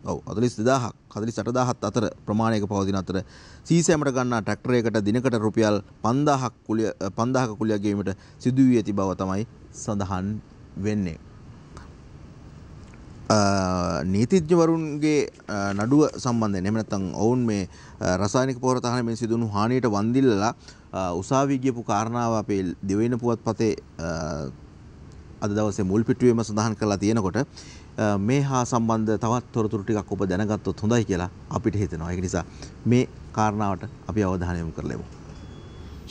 48000ක් අතර ප්‍රමාණයක පවතින අතර සීසෑමට ගන්නා ට්‍රැක්ටරයකට දිනකට රුපියල් 5000ක කුලියක් ගෙවීමට සිදු වී ඇති බව තමයි සඳහන් වෙන්නේ. නීතිඥවරුන්ගේ නඩුව සම්බන්ධයෙන් එහෙම නැත්නම් ඔවුන් මේ රසායනික පොහොර තහනමින් සිදුණු හානියට වන්දිල්ලලා උසාවි ගියපු කාරණාව අපේ දිවයින පුවත්පතේ අද දවසේ මුල් පිටුවේම සඳහන් කරලා තියෙනකොට මේ හා සම්බන්ධ තවත් තොරතුරු ටිකක් ඔබ දැනගත්තොත් හොඳයි කියලා අපිට හිතෙනවා. ඒක නිසා මේ කාරණාවට අපි අවධානය යොමු කරලෙමු.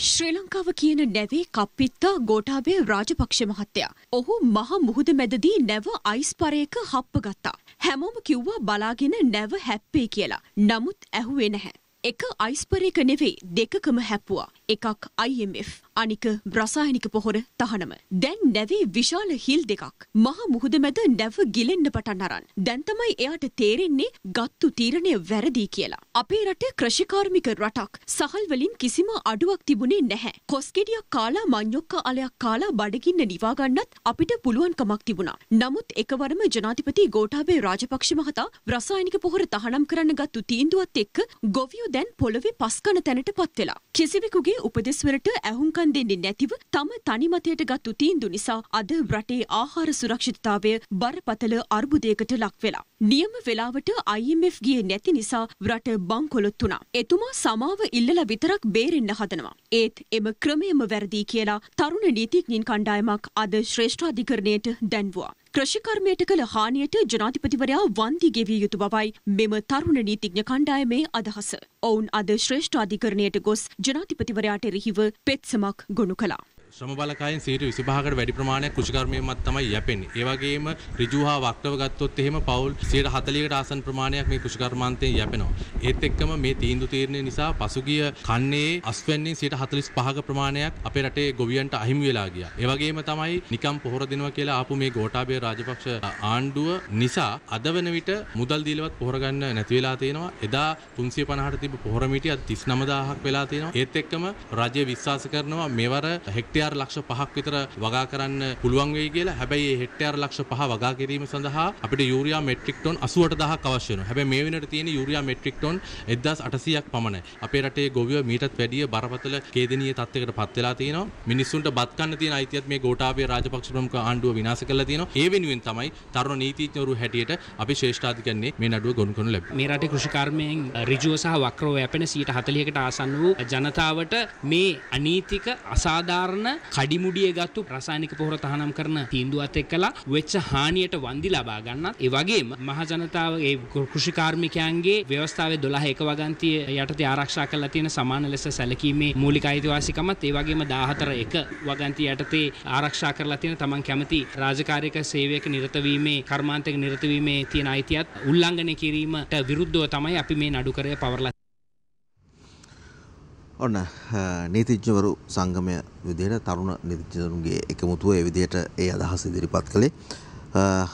ශ්‍රී ලංකාව කියන නැවේ කප්පිත්තා ගෝඨාභය රාජපක්ෂ මහත්තයා. ඔහු මහ මුහුද මැදදී නැව අයිස් පරයක හප්ප ගත්තා. හැමෝම කිව්වා බලාගෙන නැව හැප්පේ කියලා. නමුත් ඇහුවේ නැහැ. එක අයිස්පරයක නෙවෙයි දෙකකම හැප්පුවා. එකක් IMF අනික රසායනික පොහොර තහනම. දැන් නැවේ විශාල හිල් දෙකක්. මහ මුහුද මැද නැව ගිලෙන්න පටන් අරන්. දැන් තමයි එයාට තේරෙන්නේ ගත්තු තීරණය වැරදි කියලා. අපේ රට කෘෂිකාර්මික රටක්. සහල් වලින් කිසිම අඩුවක් තිබුණේ නැහැ. කොස්ගෙඩියක් කාලා මඤ්ඤොක්ක අලයක් කාලා බඩගින්න නිවා ගන්නත් අපිට පුළුවන්කමක් තිබුණා. නමුත් එකවරම ජනාධිපති ගෝඨාභය රාජපක්ෂ මහතා රසායනික පොහොර තහනම් කරන්න ගත්තු තීන්දුවත් එක්ක ගොවියෝ දැන් පොළවේ පස්කන තැනට පත් වෙලා. කිසිවෙකුගේ උපදෙස් වලට ඇහුම්කන් දෙන්නේ නැතිව තම තනි මතයට ගත්තු තීන්දුව නිසා අද රටේ ආහාර සුරක්ෂිතතාවය බරපතල අර්බුදයකට ලක් වෙලා. නියම වෙලාවට IMF ගියේ නැති නිසා රට බංකොලොත් වුණා. එතුමා සමාව ඉල්ලලා විතරක් බේරෙන්න හදනවා. ඒත් එම ක්‍රමයම වැරදි කියලා තරුණ නීතිඥයින් කණ්ඩායමක් අද ශ්‍රේෂ්ඨාධිකරණයට දැන්වුවා. කෘෂිකර්මයට කළ හානියට ජනාධිපතිවරයා වන්දි ගෙවිය යුතු බවයි මෙම තරුණ නීතිඥ කණ්ඩායමේ අදහස. ඔවුන් අද ශ්‍රේෂ්ඨාධිකරණයට ගොස් ජනාධිපතිවරයාට එරෙහිව පෙත්සමක් ගොනු කළා. ශ්‍රම බලකායෙන් 25%කට වැඩි ප්‍රමාණයක් කෘෂිකර්මයෙන්මත් තමයි යැපෙන්නේ. ඒ වගේම ඍජු හා වක්‍රව ගත්තොත් එහෙම පවුල් 40%කට ආසන්න ප්‍රමාණයක් මේ කෘෂිකර්මාන්තයෙන් යැපෙනවා. ඒත් එක්කම මේ තීන්දුව නිසා පසුගිය කන්නේ අස්වැන්නේ 45%ක ප්‍රමාණයක් අපේ රටේ ගොවියන්ට අහිමි වෙලා ගියා. ඒ වගේම තමයි නිකම් පොහොර දෙනවා කියලා ආපු මේ ගෝඨාභය රාජපක්ෂ ආණ්ඩුව නිසා අද වෙන විට මුදල් දීලවත් පොහොර ගන්න නැති වෙලා තියෙනවා. එදා 350ට තිබ්බ පොහොර මිටි අද 39000ක් වෙලා තියෙනවා. ඒත් එක්කම රජය විශ්වාස කරනවා මෙවර හෙක්ටයාර් ලක්ෂ 5ක් විතර වගා කරන්න පුළුවන් වෙයි කියලා. හැබැයි මේ හෙක්ටයාර් ලක්ෂ 5 වගා කිරීම සඳහා අපිට යූරියා මෙට්‍රික් ටොන් 88000ක් අවශ්‍ය වෙනවා. හැබැයි මේ වෙනකොට තියෙන යූරියා මෙට්‍රික් ටොන් 1800ක් පමණයි. අපේ රටේ ගොවියෝ මීටත් වැඩිය බරපතල ඛේදනීය තත්යකට පත් වෙලා තියෙනවා. මිනිස්සුන්ට බත් කන්න තියෙන අයිතියත් මේ ගෝඨාභය රාජපක්ෂ ප්‍රමුඛ ආණ්ඩුව විනාශ කරලා තියෙනවා. ඒ වෙනුවෙන් තමයි තරුණ නීතිඥවරු හැටියට අපි ශ්‍රේෂ්ඨාධිකරණයේ මේ නඩුව ගොනු කරනු ලැබෙන්නේ. මේ රටේ කෘෂිකර්මයෙන් ඍජුව සහ වක්‍රව යැපෙන 40%කට ආසන්න වූ ජනතාවට මේ අනීතික අසාධාරණ කඩිමුඩිය ගත්තු රසායනික පොහොර තහනම් කරන තීන්දුවත් එක්කලා වෙච්ච හානියට වන්දි ලබා ගන්නත් ඒ වගේම මහ ජනතාව ඒ කෘෂිකාර්මිකයන්ගේ ව්‍යවස්ථාවේ 12 වගන්තිය යටතේ ආරක්ෂා කරලා තියෙන සමාන ලෙස සැලකීමේ මූලික අයිතිවාසිකමත් ඒ වගේම 14 වගන්තිය යටතේ ආරක්ෂා කරලා තියෙන තමන් කැමති රාජකාරික සේවයක නිරත වීමේ කර්මාන්තයක නිරත වීමේ තියෙන අයිතියත් උල්ලංඝනය කිරීමට විරුද්ධව තමයි අපි මේ නඩු කරේ පවර්ලා. ඔන්න නීතිඥවරු සංගමය විදිහට තරුණ නීතිඥවරුන්ගේ එකමුතුව ඒ විදිහට ඒ අදහස ඉදිරිපත් කළේ.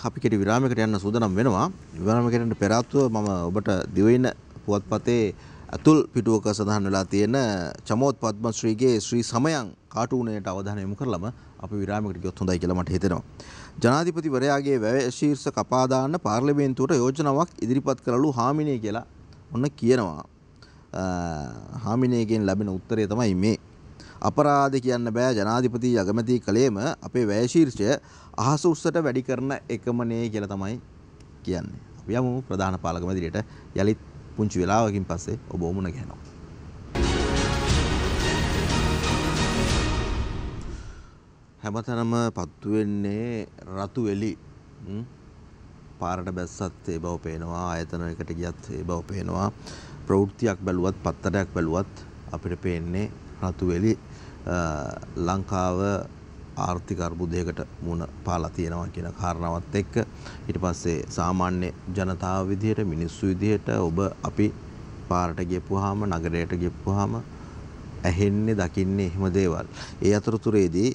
අපි කෙටි විරාමයකට යන්න සූදානම් වෙනවා. විරාමයකට යන්න පෙර ආතුව මම ඔබට දිවයින පුවත්පතේ අතුල් පිටුවක සඳහන් වෙලා තියෙන චමෝත් පද්මශ්‍රීගේ ශ්‍රී සමයන් කාටුනයට අවධානය යොමු කරලම අපි විරාමයකට ගියොත් හොඳයි කියලා මට හිතෙනවා. ජනාධිපතිවරයාගේ වැය ශීර්ෂ කපා දාන්න පාර්ලිමේන්තුවට යෝජනාවක් ඉදිරිපත් කළලු හාමිනේ කියලා ඔන්න කියනවා. හාමිනේගෙන් ලැබෙන උත්තරය තමයි මේ. අපරාධ කියන්න බෑ ජනාධිපති අගමැති කලේම අපේ වැය ශීර්ෂය අහස උස්සට වැඩි කරන එකමනේ කියලා තමයි කියන්නේ. අපි යමු ප්‍රධාන පාලක මැදිරියට යලිත් පුංචි වෙලාවකින් පස්සේ ඔබ මුණ ගැහෙනවා. හැමතැනම පත්තු වෙන්නේ රතු එලි. පාරට බැස්සත් ඒ බව පේනවා. ආයතනයකට ගියත් ඒ බව පේනවා. ප්‍රවෘත්තියක් බැලුවත් පත්තරයක් බැලුවත් අපිට පේන්නේ රතුවෙලි ලංකාව ආර්ථික අර්බුදයකට මුහුණ පාලා තියෙනවා කියන කාරණාවත් එක්ක ඊට පස්සේ සාමාන්‍ය ජනතාව විදිහට මිනිස්සු විදිහට ඔබ අපි පාරට ගියපුවාම නගරයට ගියපුවාම ඇහෙන්නේ දකින්නේ එහෙම දේවල්. ඒ අතරතුරේදී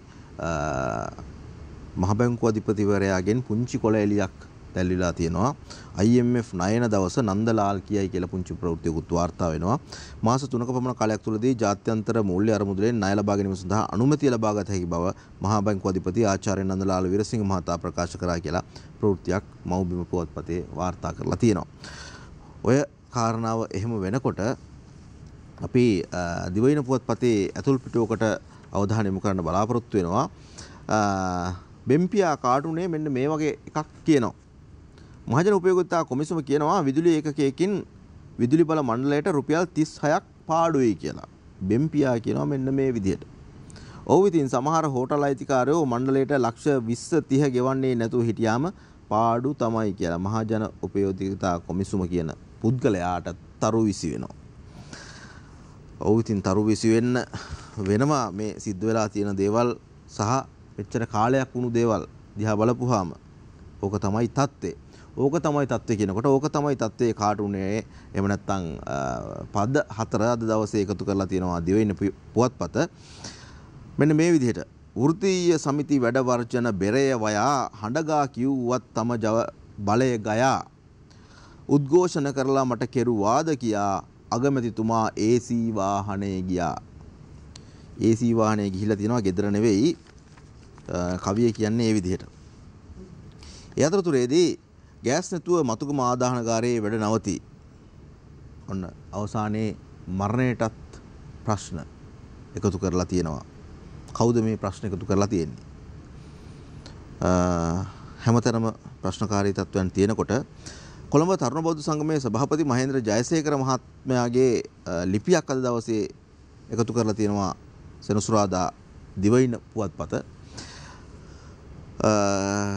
මහ බැංකුව අධිපතිවරයාගෙන් පුංචි කොළ එලියක් දැල්විලා තියෙනවා. IMF ණයන දවස නන්දලාල් කියයි කියලා පුංචි ප්‍රවෘත්තියකුත් වාර්තා වෙනවා. මාස 3ක පමණ කාලයක් තුළදී ජාත්‍යන්තර මූල්‍ය අරමුදලෙන් ණය ලබා ගැනීම සඳහා අනුමැතිය ලබා ගත හැකි බව මහා බැංකුව අධිපති ආචාර්ය නන්දලාල් වීරසිංහ මහතා ප්‍රකාශ කරා කියලා ප්‍රවෘත්තියක් මව්බිම පුවත්පතේ වාර්තා කරලා තියෙනවා. ඔය කාරණාව එහෙම වෙනකොට අපි දිවයින පුවත්පතේ ඇතුල් පිටුවකට අවධානය යොමු කරන්න බලාපොරොත්තු වෙනවා. බෙම්පියා කාටුනේ මෙන්න මේ වගේ එකක් කියනවා. මහජන උපයෝගිතා කොමිසම කියනවා විදුලි ඒකකයකින් විදුලි බල මණ්ඩලයට රුපියල් 36ක් පාඩුයි කියලා. බෙම්පියා කියනවා මෙන්න මේ විදිහට. ඔව් ඉතින් සමහර හෝටල් අයිතිකාරයෝ මණ්ඩලයට ලක්ෂ 20 30 ගෙවන්නේ නැතුව හිටියාම පාඩු තමයි කියලා මහජන උපයෝගිතා කොමිසම කියන පුද්ගලයාට තරු විසි වෙනවා. ඔව් ඉතින් තරු විසි වෙන්න වෙනවා මේ සිද්ධ වෙලා තියෙන දේවල් සහ මෙච්චර කාලයක් වුණු දේවල් දිහා බලපුවාම ඕක තමයි தත්ත්වය. ඕක තමයි தත්ත්වය කියනකොට ඕක තමයි தත්ත්වයේ කාටුනේ එහෙම නැත්නම් පද 4 අද දවසේ එකතු කරලා තියෙනවා දිවයින පුවත්පත. මෙන්න මේ විදිහට වෘත්තීය සමිති වැඩ වර්ජන බෙරය වයා හඬගා කිව්වත් තම බලය ගයා උද්ඝෝෂණ කරලා මට කෙරුවාද කියා අගමැතිතුමා AC වාහනේ ගියා. AC වාහනේ ගිහිලා තියෙනවා ගෙදර නෙවෙයි. කවිය කියන්නේ ඒ විදිහට. ඒ අතරතුරේදී ගෑස් නැතුව මතුගම ආදාහනගාරයේ වැඩ නවති. ඔන්න අවසානයේ මරණයටත් ප්‍රශ්න එකතු කරලා තියෙනවා. කවුද මේ ප්‍රශ්න එකතු කරලා තියෙන්නේ? හැමතැනම ප්‍රශ්නකාරී තත්ත්වයන් තියෙනකොට කොළඹ තරුණ බෞද්ධ සංගමයේ සභාපති මහේන්ද්‍ර ජයසේකර මහත්මයාගේ ලිපියක් අද දවසේ එකතු කරලා තියෙනවා සෙනසුරාදා දිවයින පුවත්පත.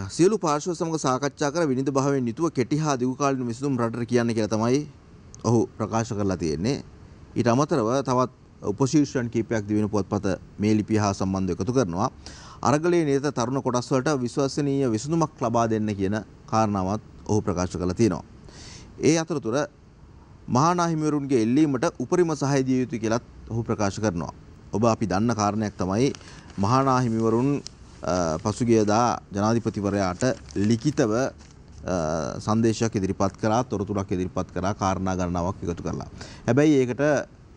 සියලු පාර්ශ්ව සමග සාකච්ඡා කර විනිද භාවයෙන් යුතුව කෙටි හා දිගු කාලින විසඳුම් රටට කියන්න කියලා තමයි ඔහු ප්‍රකාශ කරලා තියෙන්නේ. ඊට අමතරව තවත් උපශීර්ෂණ කීපයක් දිවයින පුවත්පත මේ ලිපිය හා සම්බන්ධව එකතු කරනවා. අරගලයේ නිරත තරුණ කොටස් වලට විශ්වසනීය විසඳුමක් ලබා දෙන්න කියන කාරණාවත් ඔහු ප්‍රකාශ කරලා තියෙනවා. ඒ අතරතුර මහානා හිමිවරුන්ගේ එල්ලීමට උපරිම සහාය දිය යුතුයි කියලත් ඔහු ප්‍රකාශ කරනවා. ඔබ අපි දන්න කාරණයක් තමයි මහානා හිමිවරුන් පසුගියදා ජනාධිපතිවරයාට ලිඛිතව සංදේශයක් ඉදිරිපත් කරා, තොරතුරක් ඉදිරිපත් කරා, කාරණා ගණනාවක් එකතු කරලා. හැබැයි ඒකට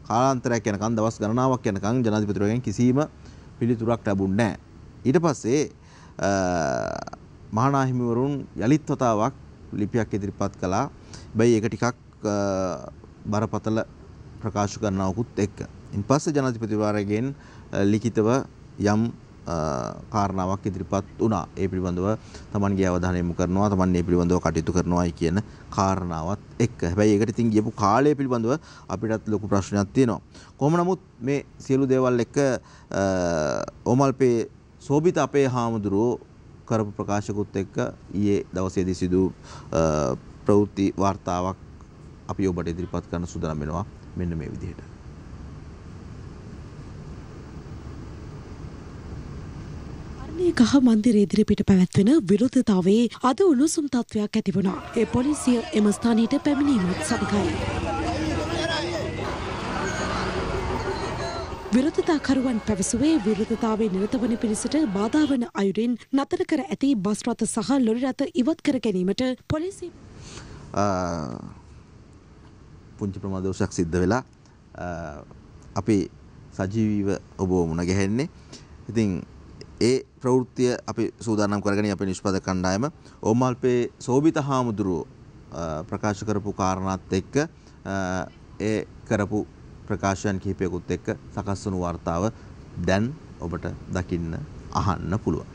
කාලාන්තරයක් යනකම් දවස් ගණනාවක් යනකම් ජනාධිපතිවරයාගෙන් කිසිම පිළිතුරක් ලැබුණේ නැහැ. ඊට පස්සේ මහානා හිමිවරුන් යලිත් වතාවක් ලිපියක් ඉදිරිපත් කළා. හැබැයි ඒක ටිකක් බරපතල ප්‍රකාශ කරනවකුත් එක්ක. ඉන්පස්සේ ජනාධිපතිවරයාගෙන් ලිඛිතව යම් කාරණාවක් ඉදිරිපත් වුණා. ඒ පිළිබඳව තමන්ගේ අවධානය යොමු කරනවා, තමන් මේ පිළිබඳව කටයුතු කරනවායි කියන කාරණාවත් එක්ක. හැබැයි ඒකට ඉතින් ගියපු කාලය පිළිබඳව අපිටත් ලොකු ප්‍රශ්නයක් තියෙනවා. කොහොම නමුත් මේ සියලු දේවල් එක්ක ඕමල්පේ සෝබිත අපේ හාමුදුරුවෝ කරපු ප්‍රකාශකුත් එක්ක ඊයේ දවසේදී සිදු ප්‍රවෘත්ති වාර්තාවක් අපි ඔබට ඉදිරිපත් කරන්න සූදානම් වෙනවා මෙන්න මේ විදිහට. ගහ මන්දිරයේ ඉදිරිපිට පැවැත්වෙන විරෝධතාවයේ අද උණුසුම් තත්ත්වයක් ඇති වුණා. ඒ පොලිසිය එම ස්ථානයට පැමිණීමත් සමගයි. විරෝධතාකරුවන් පැවසුවේ විරෝධතාවයේ නිරත වන පිරිසට බාධා වන අයුරින් නතර කර ඇති බස් රථ සහ ලොරි රථ ඉවත් කර ගැනීමට පොලිසිය පුංචි ප්‍රමාදෝෂයක් සිද්ධ වෙලා අපි සජීවීව ඔබ මුණ ගැහෙන්නේ. ඉතින් ඒ ප්‍රවෘත්තිය අපි සූදානම් කරගෙන අපේ නිෂ්පාදක කණ්ඩායම ඕමල්පේ සෝබිත හාමුදුරුවෝ ප්‍රකාශ කරපු කාරණාත් එක්ක ඒ කරපු ප්‍රකාශයන් කිහිපයකුත් එක්ක සකස් වුණු වාර්තාව දැන් ඔබට දකින්න අහන්න පුළුවන්.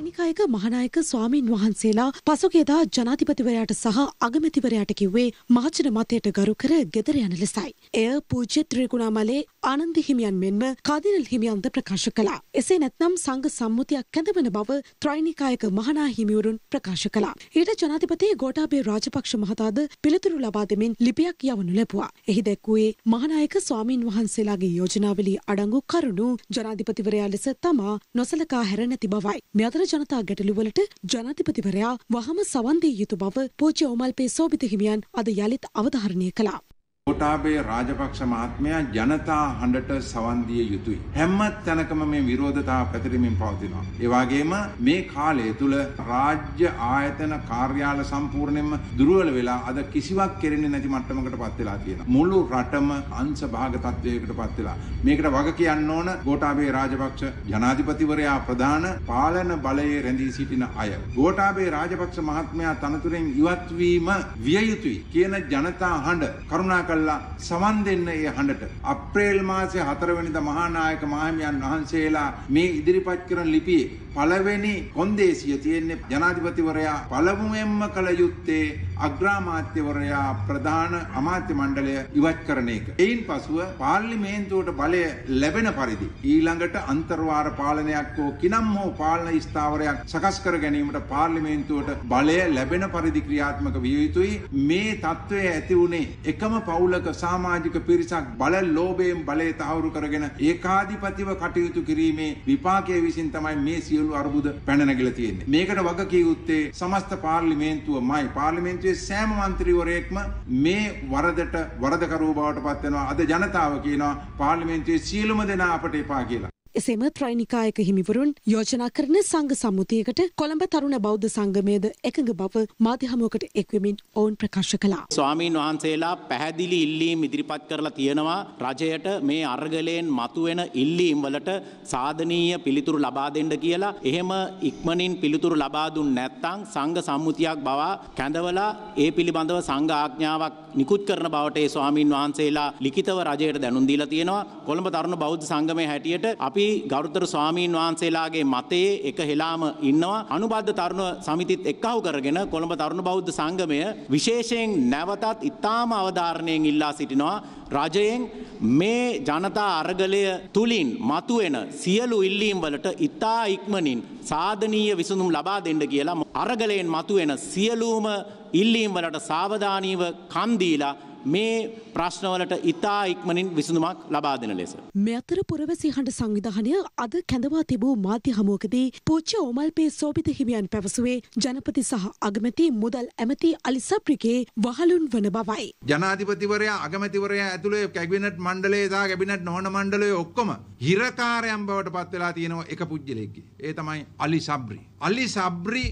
ත්‍රයිනිකායක මහානායක ස්වාමීන් වහන්සේලා පසුගියදා ජනාධිපතිවරයාට සහ අගමැතිවරයාට කිව්වේ මහජන මතයට ගරු කර ගෙදර යන ලෙසයි. එය පූජ්‍ය ත්‍රිකුණාමලේ ආනන්ද හිමියන් මෙන්ම කාදිනල් හිමියන්ද ප්‍රකාශ කළා. එසේ නැත්නම් සංඝ සම්මුතියක් කැඳවන බව ත්‍රයිනිකායක මහානා හිමිවරුන් ප්‍රකාශ කළා. ඊට ජනාධිපති ගෝඨාභය රාජපක්ෂ මහතාද පිළිතුරු ලබා දෙමින් ලිපියක් යවනු ලැබුවා. එහි දැක්වුවේ මහානායක ස්වාමීන් වහන්සේලාගේ යෝජනාවලිය අඩංගු කරුණු ජනාධිපතිවරයා ලෙස තමා නොසලකා හැර නැති බවයි. මේ අතර ජනතා ගැටලුවලට ජනාධිපතිවරයා වහම සවන් දී යුතු බව පූජ්‍ය ඕමල්පේ සෝබිත හිමියන් අද යළිත් අවධාරණය කළා. ගෝඨාභය රාජපක්ෂ මහත්මයා ජනතා හඬට සවන් දිය යුතුයි. හැම තැනකම මේ විරෝධතාව පැතිරෙමින් පවතිනවා. ඒ වගේම මේ කාලය තුල රාජ්‍ය ආයතන කාර්යාල සම්පූර්ණයෙන්ම දුර්වල වෙලා අද කිසිවක් කෙරෙන්නේ නැති මට්ටමකටපත් වෙලා තියෙනවා. මුළු රටම අංශභාග තත්වයකටපත් වෙලා. මේකට වග කියන්න ඕන ගෝඨාභය රාජපක්ෂ ජනාධිපතිවරයා ප්‍රධාන පාලන බලයේ රැඳී සිටින අය. ගෝඨාභය රාජපක්ෂ මහත්මයා තනතුරෙන් ඉවත් වීම විය යුතුයි කියන ජනතා හඬ කරුණා සවන් දෙන්න ඒ හඬට අප්‍රේල් මාසයේ 4 වෙනිදා මහානායක මහහිමියන් වහන්සේලා මේ ඉදිරිපත් කරන ලිපියේ පළවෙනි කොන්දේසිය තියෙන්නේ ජනාධිපතිවරයා පළමුවෙන්ම කළ යුත්තේ අග්‍රාමාත්‍යවරයා ප්‍රධාන අමාත්‍ය මණ්ඩලය ඉවත් කරන එක. එයින් පසුව පාර්ලිමේන්තුවට බලය ලැබෙන පරිදි ඊළඟට අන්තර්වාර පාලනයක් හෝ කිනම් හෝ පාලන ස්ථාවරයක් සකස් කර ගැනීමට පාර්ලිමේන්තුවට බලය ලැබෙන පරිදි ක්‍රියාත්මක විය යුතුයි. මේ තත්ත්වය ඇති වුණේ එකම පවුලක සමාජික පිරිසක් බල ලෝභයෙන් බලය තහවුරු කරගෙන ඒකාධිපතිව කටයුතු කිරීමේ විපාකයේ විසින් තමයි මේ සියලු අර්බුද පැන නැගිලා තියෙන්නේ. මේකට වග කිය යුත්තේ සමස්ත පාර්ලිමේන්තුවමයි. පාර්ලිමේන්තුවේ සෑම මන්ත්‍රීවරයෙක්ම මේ වරදට වරදකරුවෝ බවට පත් වෙනවා. අද ජනතාව කියනවා පාර්ලිමේන්තුවේ සියලුම දෙනා අපට එපා කියලා. එසේම ත්‍රයිනිකායක හිමිවරුන් යෝජනා කරන සංඝ සම්මුතියකට කොළඹ තරුණ බෞද්ධ සංගමයේද එකඟ බව මාධ්‍ය හමුවකට එක්වෙමින් ඔවුන් ප්‍රකාශ කළා. ස්වාමීන් වහන්සේලා පැහැදිලි ඉල්ලීම් ඉදිරිපත් කරලා තියෙනවා රජයට මේ අර්ගලයෙන් මතුවෙන ඉල්ලීම් වලට සාධනීය පිළිතුරු ලබා දෙන්න කියලා. එහෙම ඉක්මනින් පිළිතුරු ලබා දුන් නැත්නම් සංඝ සම්මුතියක් බව කැඳවලා ඒ පිළිබඳව සංඝ ආඥාවක් නිකුත් කරන බවට ඒ ස්වාමීන් වහන්සේලා ලිඛිතව රජයට දැනුම් දීලා තියෙනවා. කොළඹ තරුණ බෞද්ධ සංගමයේ හැටියට අපි ගෞරවතර ස්වාමීන් වහන්සේලාගේ මතයේ එක හෙලාම ඉන්නවා. අනුබද්ධ තරුණ සමිතිත් එක්කහු කරගෙන කොළඹ තරුණ බෞද්ධ සංගමය විශේෂයෙන් නැවතත් ඉතාම අවධාරණයෙන් ඉල්ලා සිටිනවා රජයෙන් මේ ජනතා අරගලය තුලින් මතුවෙන සියලු ඉල්ලීම් වලට ඉතා ඉක්මනින් සාධනීය විසඳුම් ලබා දෙන්න කියලා. අරගලයෙන් මතුවෙන සියලුම ඉල්ලීම් වලට සාවධානීව කන් දීලා මේ ප්‍රශ්නවලට ඉතා ඉක්මනින් විසඳුමක් ලබා දෙන ලෙස. මේ අතර පුරවැසි හඬ සංවිධානය අද කැඳවා තිබූ මාධ්‍ය හමුවකදී පූජ්‍ය ඕමල්පේ සෝබිත හිමියන් පැවසුවේ ජනපති සහ අගමැති මුදල් ඇමති අලි සබ්රිගේ වහලුන් වන බවයි. ජනාධිපතිවරයා අගමැතිවරයා ඇතුළේ කැබිනට් මණ්ඩලයේ සහ කැබිනට් නොවන මණ්ඩලයේ ඔක්කොම හිරකාරයන් බවට පත් වෙලා තියෙනවා එක පුජ්‍යලෙක්ගේ. ඒ තමයි අලි සබ්රි. අලි සබ්රි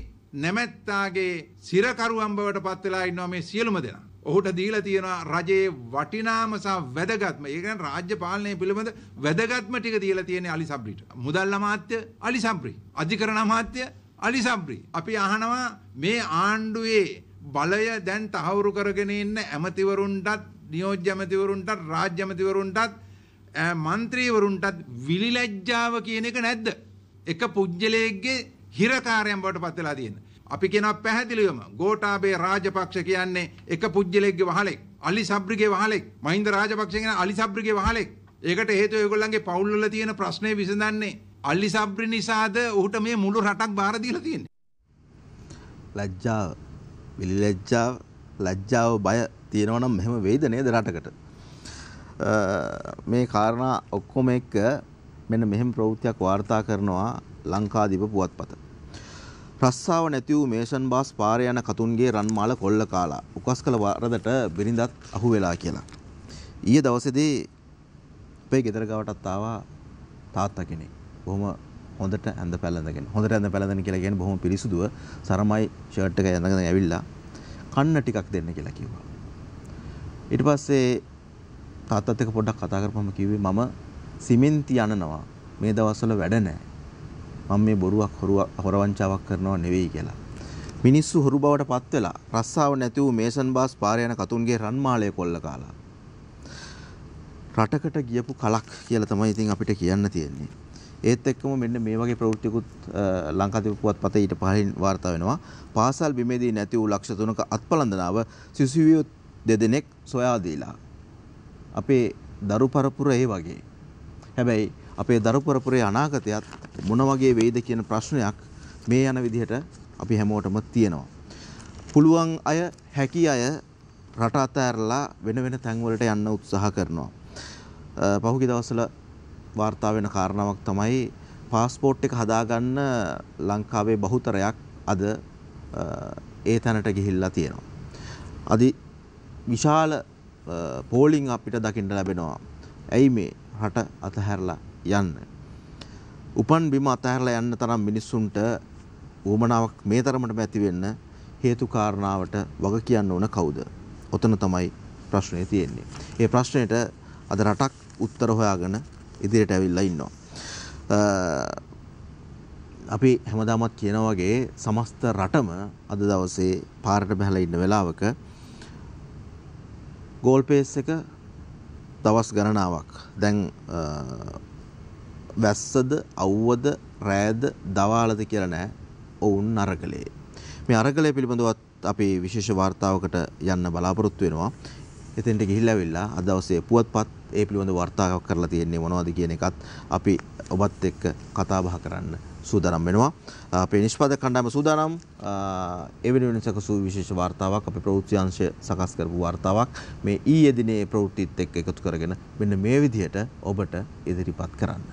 නැමැත්තාගේ සිරකරුවන් බවට පත් වෙලා ඉන්නවා මේ සියලුම දෙනා. ඔහුට දීලා තියෙනවා රජයේ වටිනාම සහ වැදගත්ම, ඒ කියන්නේ රාජ්‍ය පාලනය පිළිබඳ වැදගත්ම ටික දීලා තියෙන්නේ අලි සබ්රිට. මුදල් අමාත්‍ය අලි සබ්රි, අධිකරණ අමාත්‍ය අලි සබ්රි. අපි අහනවා මේ ආණ්ඩුවේ බලය දැන් තහවුරු කරගෙන ඉන්න ඇමතිවරුන්ටත්, නියෝජ්‍ය ඇමතිවරුන්ටත්, රාජ්‍ය ඇමතිවරුන්ටත්, මන්ත්‍රීවරුන්ටත් විලිලැජ්ජාව කියන එක නැද්ද? එක පුජ්‍යලයේගේ හිරකාරයන් බවට පත් වෙලා තියෙනවා. අපි කියනවා පැහැදිලිවම ගෝඨාභය රාජපක්ෂ කියන්නේ එක පුජ්‍යලෙක්ගේ වහලෙක්, අලි සබ්රිගේ වහලෙක්. මහින්ද රාජපක්ෂ කියන්නේ අලි සබ්රිගේ වහලෙක්. ඒකට හේතුව ඒගොල්ලන්ගේ පවුල් වල තියෙන ප්‍රශ්නේ විසඳන්නේ අලි සබ්රි නිසාද ඔහුට මේ මුළු රටක් බාර දීලා තියෙන්නේ. ලැජ්ජාව, විලිලැජ්ජාව, ලැජ්ජාව බය තියෙනවා නම් මෙහෙම වෙයිද නේද රටකට? මේ කාරණා ඔක්කොම එක්ක මෙන්න මෙහෙම ප්‍රවෘත්තියක් වාර්තා කරනවා ලංකාදීප පුවත්පත. රස්සාව නැති වූ මේෂන් බාස් පාරේ යන කතුන්ගේ රන්මාල කොල්ල කාලා උකස් කළ වරදට බිරිඳත් අහු වෙලා කියලා. ඊයේ දවසේදී අපේ ගෙදර ගාවටත් ආවා තාත්තා කෙනෙක්. බොහොම හොඳට ඇඳ පැළඳගෙන. හොඳට ඇඳ පැළඳගෙන කියලා කියන්නේ බොහොම පිරිසුදුව සරමයි ෂර්ට් එක ඇඳගෙන ඇවිල්ලා කන්න ටිකක් දෙන්න කියලා කිව්වා. ඊට පස්සේ තාත්තත් එක්ක පොඩ්ඩක් කතා කරපුවම කිව්වේ මම සිමෙන්ති යනනවා. මේ දවස්වල වැඩ නැහැ. මම මේ බොරුවක් හොරවංචාවක් කරනව නෙවෙයි කියලා. මිනිස්සු හොරු බවට පත් වෙලා රස්සාව නැති වූ මේසන් බාස් පාරේ යන කතුන්ගේ රන්මාලය කොල්ල කාලා. රටකට ගියපු කලක් කියලා තමයි ඉතින් අපිට කියන්න තියෙන්නේ. ඒත් එක්කම මෙන්න මේ වගේ ප්‍රවෘත්තිකුත් ලංකාදීප පුවත්පතේ ඊට පහලින් වාර්තා වෙනවා. පාසල් බිමේදී නැති වූ ලක්ෂ 3ක අත්පලන්දනාව සිසුවියෝ දෙදෙනෙක් සොයා දීලා. අපේ දරු පරපුර ඒ වගේ. හැබැයි අපේ දරු පරපුරේ අනාගතයත් මොන වගේ වෙයිද කියන ප්‍රශ්නයක් මේ යන විදිහට අපි හැමෝටම තියෙනවා. පුළුවන් අය හැකි අය රට අතහැරලා වෙන වෙන තැන්වලට යන්න උත්සාහ කරනවා. පහුගිය දවස්වල වාර්තා වෙන කාරණාවක් තමයි પાස්පෝර්ට් එක හදාගන්න ලංකාවේ බහුතරයක් අද ඒ තැනට ගිහිල්ලා තියෙනවා. අදි විශාල පෝලිං අපිට දකින්න ලැබෙනවා. ඇයි මේ රට අතහැරලා යන්න? උපන් බිම අතහැරලා යන්න තරම් මිනිස්සුන්ට උවමනාවක් මේ තරමටම ඇති වෙන්න හේතු කාරණාවට වග කියන්න ඕන කවුද? ඔතන තමයි ප්‍රශ්නේ තියෙන්නේ. ඒ ප්‍රශ්නෙට අද රටක් උත්තර හොයාගෙන ඉදිරියට ඇවිල්ලා ඉන්නවා. අපි හැමදාමත් කියන වගේ සමස්ත රටම අද දවසේ පාරට බහලා ඉන්න වෙලාවක ගෝල් පේස් එක දවස් ගණනාවක් දැන් වැස්සද අවුවද රෑද දවාලද කියලා නෑ ඔවුන් අරගලේ. මේ අරගලය පිළිබඳව අපි විශේෂ වාර්තාවකට යන්න බලාපොරොත්තු වෙනවා. එතෙන්ට ගිහිල්ලා වෙලා අද දවසේ පුවත්පත් ඒ පිළිබඳව වාර්තාවක් කරලා තියෙන්නේ මොනවද කියන එකත් අපි ඔබත් එක්ක කතා බහ කරන්න සූදානම් වෙනවා. අපේ නිෂ්පාදක කණ්ඩායම සූදානම් ඒ වෙනුවෙන් සකසූ විශේෂ වාර්තාවක් අපේ ප්‍රවෘත්ති අංශය සකස් කරපු වාර්තාවක් මේ ඊයේ දිනේ ප්‍රවෘත්තිත් එක්ක එකතු කරගෙන මෙන්න මේ විදිහට ඔබට ඉදිරිපත් කරන්න.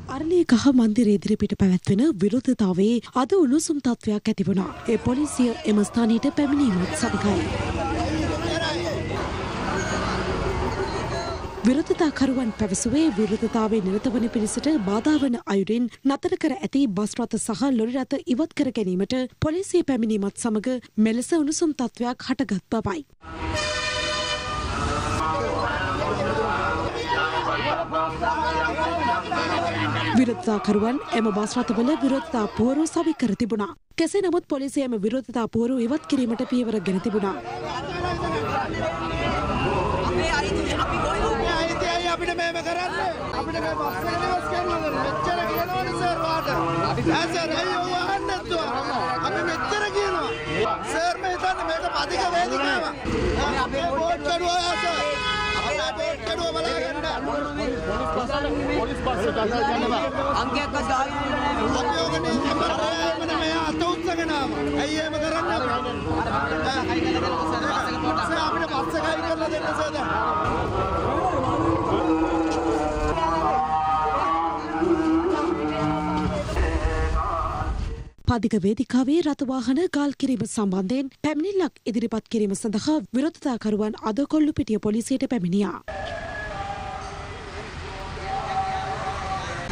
අරලියගහ මන්දිරය ඉදිරිපිට පැවැත්වෙන විරෝධතාවයේ අද උණුසුම් තත්ත්වයක් ඇති වුණා. ඒ පොලිසිය එම ස්ථානයට පැමිණීමත් සමගයි. විරෝධතාකරුවන් පැවසුවේ විරෝධතාවයේ නිරත වන පිරිසට බාධා වන අයුරින් නතර කර ඇති බස් රථ සහ ලොරි රථ ඉවත් කර ගැනීමට පොලිසිය පැමිණීමත් සමග මෙලෙස උණුසුම් තත්ත්වයක් හටගත් බවයි. විරෝධතාකරුවන් එම බස් රථවල විරෝධතා පුවරු සවි කර තිබුණා. කෙසේ නමුත් පොලිසිය එම විරෝධතා පුවරු ඉවත් කිරීමට පියවර ගෙන තිබුණා. අපිට මේව කරන්න අපිට මේ බස් එක ඉවස් කරනවද මෙච්චර කියනවනේ සර් වාට සර් අයියෝ වහන්න නැතුව අපි මෙච්චර කියනවා සර් මේ හිතන්නේ මේක පදික වේදිකාවක් අපේ බෝඩ් කඩුව සර් අපේ බෝඩ් කඩුව බලාගන්න පොලිස් බස් එක ගන්නවා අංකයක්වත් ගාවින්නේ නැහැ අපි ඔකනේ අපේ මේ අත උස්සගෙන ආවා ඇයි එහෙම කරන්නේ අපිට බස් එක හරි කරලා දෙන්න සර් පාදික වේදිකාවේ රථවාහන ගාල් කිරීම සම්බන්ධයෙන් පැමිණිල්ලක් ඉදිරිපත් කිරීම සඳහා විරෝධතාකරුවන් අද කොල්ලුපිටිය පොලිසියට පැමිණියා.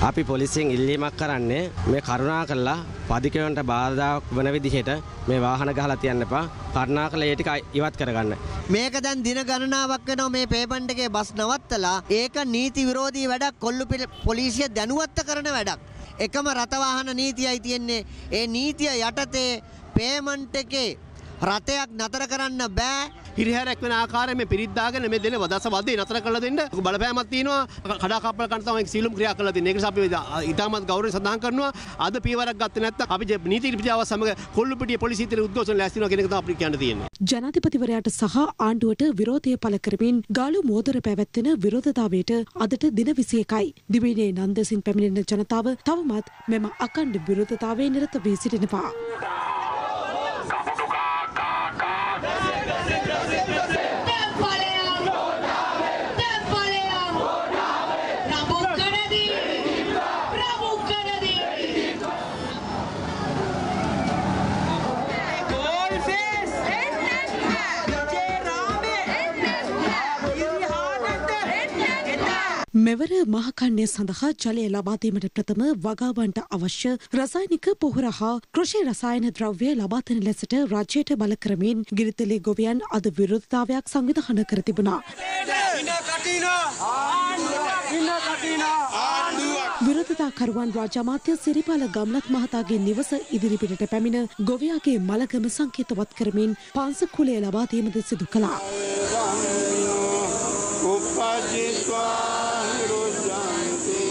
අපි පොලිසියෙන් ඉල්ලීමක් කරන්නේ මේ කරුණා කරලා පාදිකයන්ට බාධාක් වන විදිහට මේ වාහන ගහලා තියන්න එපා. කරුණා කරලා ඒ ටික ඉවත් කරගන්න. මේක දැන් දින ගණනාවක් වෙනවා මේ පේමන්ට් එකේ බස් නවත්තලා ඒක නීති විරෝධී වැඩක් කොල්ලුපිටිය පොලිසිය දැනුවත් කරන වැඩක්. එකම රථවාහන නීතියයි තියෙන්නේ. ඒ නීතිය යටතේ පේමන්ට් එකේ රථයක් නතර කරන්න බෑ. හිරිහැරක් වෙන ආකාරයෙන් මේ පිරිත් දාගෙන මේ දෙන වදස වදේ නතර කරලා දෙන්න බලපෑමක් තියෙනවා. කඩා කප්පල කරන තමයි සීලුම් ක්‍රියා කරලා තියෙන්නේ. ඒක නිසා අපි ඊටමත් ගෞරවයෙන් සඳහන් කරනවා. අද පියවරක් ගත්තේ නැත්නම් අපි නීති ක්‍රියාව සමග කොල්ලුපිටිය පොලිසියට උද්ඝෝෂණ ලෑස්ති වෙනවා කියන එක තමයි අපිට කියන්න තියෙන්නේ. ජනාධිපතිවරයාට සහ ආණ්ඩුවට විරෝධය පළ කරමින් ගාලු මෝදර පැවැත්වෙන විරෝධතාවයට අදට දින 21යි. දිවයිනේ නන්දසින් පැමිණෙන ජනතාව තවමත් මෙම අකණ්ඩ විරෝධතාවයේ නිරත වී සිටිනවා. මෙවර මහකන්නේ සඳහා ජලය ලබාදීමට ප්‍රථම වගාවන්ට අවශ්‍ය රසායනික පොහොර හා කෘෂි රසායන ද්‍රව්‍ය ලබා දෙන ලෙසට රජයට බල කරමින් ගිරිතලේ ගොවියන් අද විරෝධතාවයක් සංවිධානය කර තිබුණා. විරෝධතාකරුවන් රාජ්‍ය අමාත්‍ය සිරිපාල ගම්ලත් මහතාගේ නිවස ඉදිරිපිටට පැමිණ ගොවියාගේ මළගම සංකේතවත් කරමින් පාංශකුලය ලබා දීමද සිදු කළා. උපජිත්වා නිරෝධාන්ති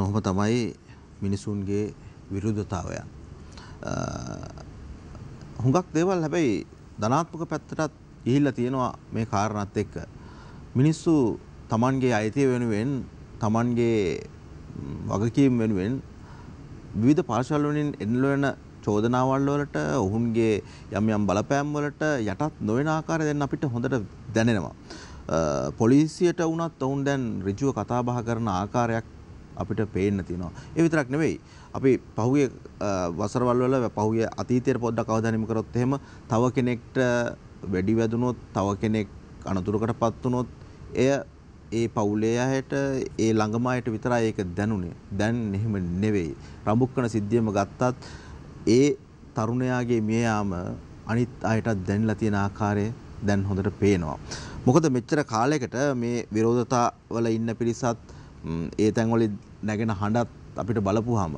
ඔහොම තමයි මිනිසුන්ගේ විරුද්ධතාවයන්. හුඟක් දේවල් හැබැයි ධනාත්මක පැත්තටත් ගිහිල්ලා තියෙනවා මේ කාරණාත් එක්ක. මිනිස්සු Tamanගේ අයිතිය වෙනුවෙන් Tamanගේ වගකීම් වෙනුවෙන් විවිධ පාර්ශවල වලින් එල්ලවෙන චෝදනාවල් වලට ඔවුන්ගේ යම් යම් බලපෑම් වලට යටත් නොවන ආකාරය දැන් අපිට හොඳට දැනෙනවා. පොලිසියට වුණත් ඔවුන් දැන් ඍජුව කතා බහ කරන ආකාරයක් අපිට පේන්න තියෙනවා. ඒ විතරක් නෙවෙයි. අපි පහුගිය වසරවල් වල පහුගිය අතීතයේ පොඩ්ඩක් අවධානය යොමු කරොත් එහෙම තව කෙනෙක්ට වෙඩි වැදුනොත් තව කෙනෙක් අනතුරකටපත් වුනොත් එය ඒ පවුලේ අයට ඒ ළඟම අයට විතරයි ඒක දැනුනේ. දැන් එහෙම නෙවෙයි. රඹුක්කන සිද්ධියම ගත්තත් ඒ තරුණයාගේ මිය යාම අනිත් අයටත් දැනලා තියෙන ආකාරය දැන් හොඳට පේනවා. මොකද මෙච්චර කාලයකට මේ විරෝධතා වල ඉන්න පිරිසත් ඒ තැන්වල නැගෙන හඬත් අපිට බලපුවාම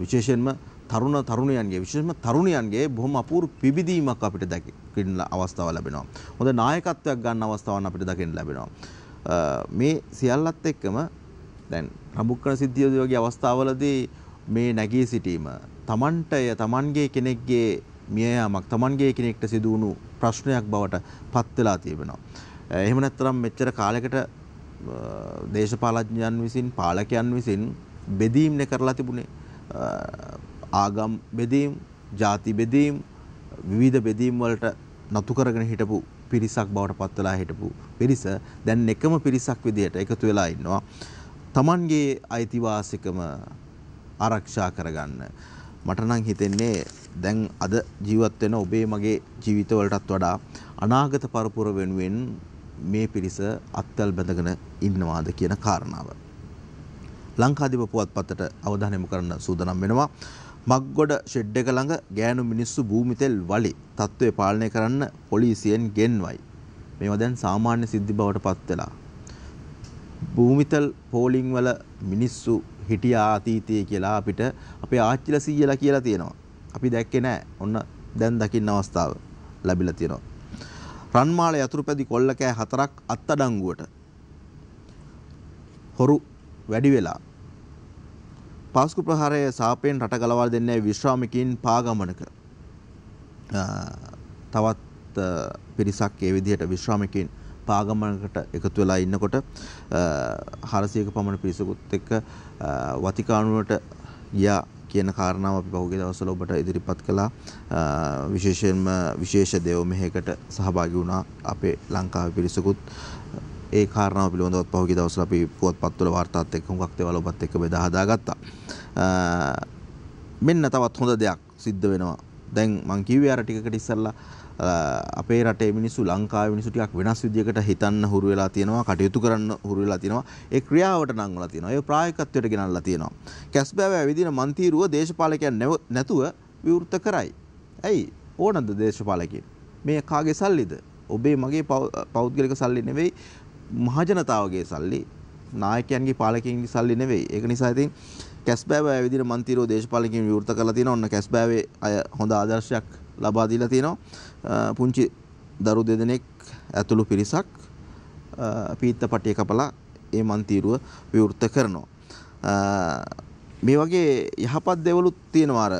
විශේෂයෙන්ම තරුණයන්ගේ විශේෂයෙන්ම තරුණියන්ගේ බොහොම අපූර්ව පිබිදීමක් අපිට දකින්න අවස්ථාව ලැබෙනවා. හොඳ නායකත්වයක් ගන්න අවස්ථාවක් අපිට දකින්න ලැබෙනවා. මේ සියල්ලත් එක්කම දැන් රඹුක්කන සිද්ධිය වගේ අවස්ථාවලදී මේ නැගී සිටීම තමන්ගේ කෙනෙක්ගේ මිය යාමක් තමන්ගේ කෙනෙක්ට සිදු වුණු ප්‍රශ්නයක් බවට පත් වෙලා තිබෙනවා. එහෙම නැත්නම් මෙච්චර කාලයකට දේශපාලඥයන් විසින් පාලකයන් විසින් බෙදීම්නේ කරලා තිබුණේ. ආගම් බෙදීම්, ಜಾති බෙදීම්, විවිධ බෙදීම් වලට නතු කරගෙන හිටපු පිරිසක් බවට පත් වෙලා හිටපු පිරිස දැන් එකම පිරිසක් විදිහට එකතු වෙලා ඉන්නවා. Tamanගේ අයිතිවාසිකම ආරක්ෂා කරගන්න. මට නම් හිතෙන්නේ දැන් අද ජීවත් වෙන ඔබේ මගේ ජීවිතවලටත් වඩා අනාගත පරපුර වෙනුවෙන් මේ පිරිස අත්වැල් බැඳගෙන ඉන්නවාද කියන කාරණාව. ලංකාදීප පුවත්පතට අවධානය යොමු කරන්න සූදානම් වෙනවා. මග්ගොඩ ෂෙඩ් එක ළඟ ගෑනු මිනිස්සු භූමිතෙල් වලි තත්ත්වය පාලනය කරන්න පොලිසියෙන් ගෙන්වයි. මේවා දැන් සාමාන්‍ය සිද්ධි බවට පත් වෙලා. භූමිතෙල් පෝලිං වල මිනිස්සු හිටියා අතීතයේ කියලා අපිට අපේ ආච්චිලා සීයලා කියලා තියෙනවා. අපි දැක්කේ නැහැ. ඔන්න දැන් දකින්න අවස්ථාව ලැබිලා තියෙනවා. රන්මාල යතුරුපැදි කොල්ල කෑ 4ක් අත්අඩංගුවට. හොරු වැඩි වෙලා. පාස්කු ප්‍රහාරයේ සාපේන් රට ගලවා දෙන්නේ විශ්‍රාමිකයින් පාගමනක. තවත් පිරිසක් ඒ විදිහට විශ්‍රාමිකයින් පාගමනකට එකතු වෙලා ඉන්නකොට 400ක පමණ පිරිසකුත් එක්ක වතිකානුවට ගියා කියන කාරණාව අපි පහුගිය දවස්වල ඔබට ඉදිරිපත් කළා. විශේෂයෙන්ම විශේෂ දේව මෙහෙයකට සහභාගී වුණා අපේ ලංකාවේ පිරිසකුත්. ඒ කාරණාව පිළිබඳව පහුගිය දවස්වල අපි පුවත්පත්වල වාර්තාත් එක්ක හුඟක් දේවල් ඔබත් එක්ක බෙදා හදාගත්තා. මෙන්න තවත් හොඳ දෙයක් සිද්ධ වෙනවා. දැන් මං කිව්වේ අර ටිකකට ඉස්සෙල්ලා අපේ රටේ මිනිස්සු ලංකාවේ මිනිස්සු ටිකක් වෙනස් විදියකට හිතන්න හුරු වෙලා තියෙනවා, කටයුතු කරන්න හුරු වෙලා තියෙනවා. ඒ ක්‍රියාවට නංවලා තියෙනවා. ඒ ප්‍රායෝගිකත්වයට ගෙනල්ලා තියෙනවා. කැස්බෑවේ ඇවිදින මන්තිරුව දේශපාලකයන් නැතුව විවෘත කරයි. ඇයි ඕනද දේශපාලකයන්? මේ කාගේ සල්ලිද? ඔබේ මගේ පෞද්ගලික සල්ලි නෙවෙයි, මහජනතාවගේ සල්ලි, නායකයන්ගේ පාලකයන්ගේ සල්ලි නෙවෙයි. ඒක නිසා ඉතින් කැස්බෑවේ ඇවිදින මන්තිරුව දේශපාලකයන් විවෘත කරලා තියෙනවා. ඔන්න කැස්බෑවේ අය හොඳ ආදර්ශයක් ලබා දීලා තියෙනවා. පුංචි දරු දෙදෙනෙක් ඇතුළු පිරිසක් පීත්තපටිය කපලා ඒ මන්තිරුව විවෘත කරනවා. මේ වගේ යහපත් දේවලුත් තියෙනවා. අර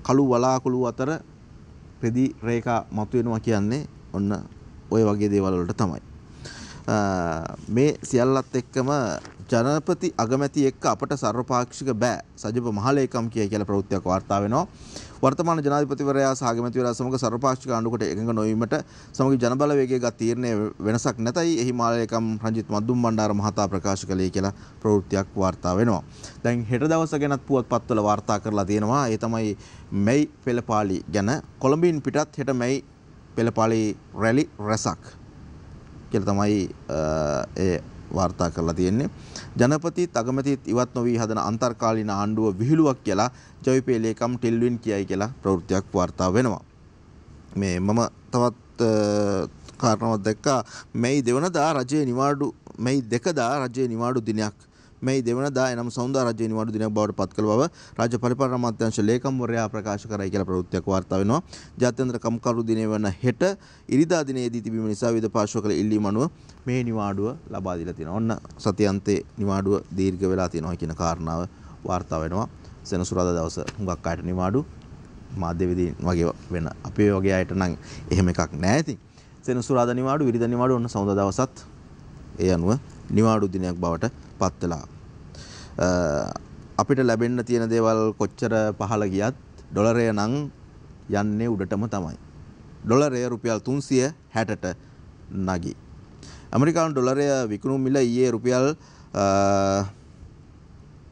කළු වලාකුළු අතර රෙදි රේඛා මතුවෙනවා කියන්නේ ඔන්න ওই වගේ දේවල් වලට තමයි. මේ සියල්ලත් එක්කම ජනපති අගමැති එක්ක අපට සර්වපාක්ෂික බෑ සජිප මහලේකම් කියලා ප්‍රවෘත්තියක් වාර්තා වෙනවා. වර්තමාන ජනාධිපතිවරයා සහ අගමැතිවරයා සමග සර්වපාක්ෂික ආණ්ඩුවකට එකඟ නොවීමට සමග ජනබලවේගයේ ගත් තීරණය වෙනසක් නැතයි එහි මහලේකම් රංජිත් මද්දුම් බණ්ඩාර මහතා ප්‍රකාශ කළේ කියලා ප්‍රවෘත්තියක් වාර්තා වෙනවා. දැන් හෙට දවස ගැනත් පුවත්පත්වල වාර්තා කරලා තියෙනවා. ඒ තමයි මැයි පෙළපාලි ගැන. කොළඹින් පිටත් හෙට මැයි පෙළපාලි රැලි රැසක් කියලා තමයි ඒ වාර්තා කරලා තියෙන්නේ. ජනපතිත් අගමැතිත් ඉවත් නොවී හදන අන්තර්කාලීන ආණ්ඩුව විහිළුවක් කියලා ජවිපේ ලේකම් ටිල්වින් කියයි කියලා ප්‍රවෘත්තියක් වාර්තා වෙනවා. මේ මම තවත් කාරණාවක් දැක්කා. මැයි 2 දා රජයේ නිවාඩු දිනයක් මේ දෙවනදා එනම් සෞන්දර්ය රජයේ නිවාඩු දිනයක් බවට පත් කළ බව රාජ්‍ය පරිපාලන අමාත්‍යාංශ ලේකම්වරයා ප්‍රකාශ කරයි කියලා ප්‍රවෘත්තියක් වාර්තා වෙනවා. ජාත්‍යන්තර කම්කරු දිනය වන හෙට ඉරිදා දිනේදී තිබීම නිසා විවිධ පාර්ශ්ව කළ ඉල්ලීම අනුව මේ නිවාඩුව ලබා දීලා තියෙනවා. ඔන්න සතියන්තේ නිවාඩුව දීර්ඝ වෙලා තියෙනවා කියන කාරණාව වාර්තා වෙනවා. සෙනසුරාදා දවස හුඟක් අයට නිවාඩු මාධ්‍යවේදීන් වගේ වෙන අපේ වගේ අයට නම් එහෙම එකක් නැහැ. ඉතින් සෙනසුරාදා නිවාඩු ඉරිදා නිවාඩු ඔන්න සෞන්දර්ය දවසත් ඒ අනුව නිවාඩු දිනයක් බවට පත් වෙලා. අපිට ලැබෙන්න තියෙන දේවල් කොච්චර පහළ ගියත් ඩොලරය නම් යන්නේ උඩටම තමයි. ඩොලරය රුපියල් 360ට නැගී. ඇමරිකානු ඩොලරය විකුණු මිල ඊයේ රුපියල්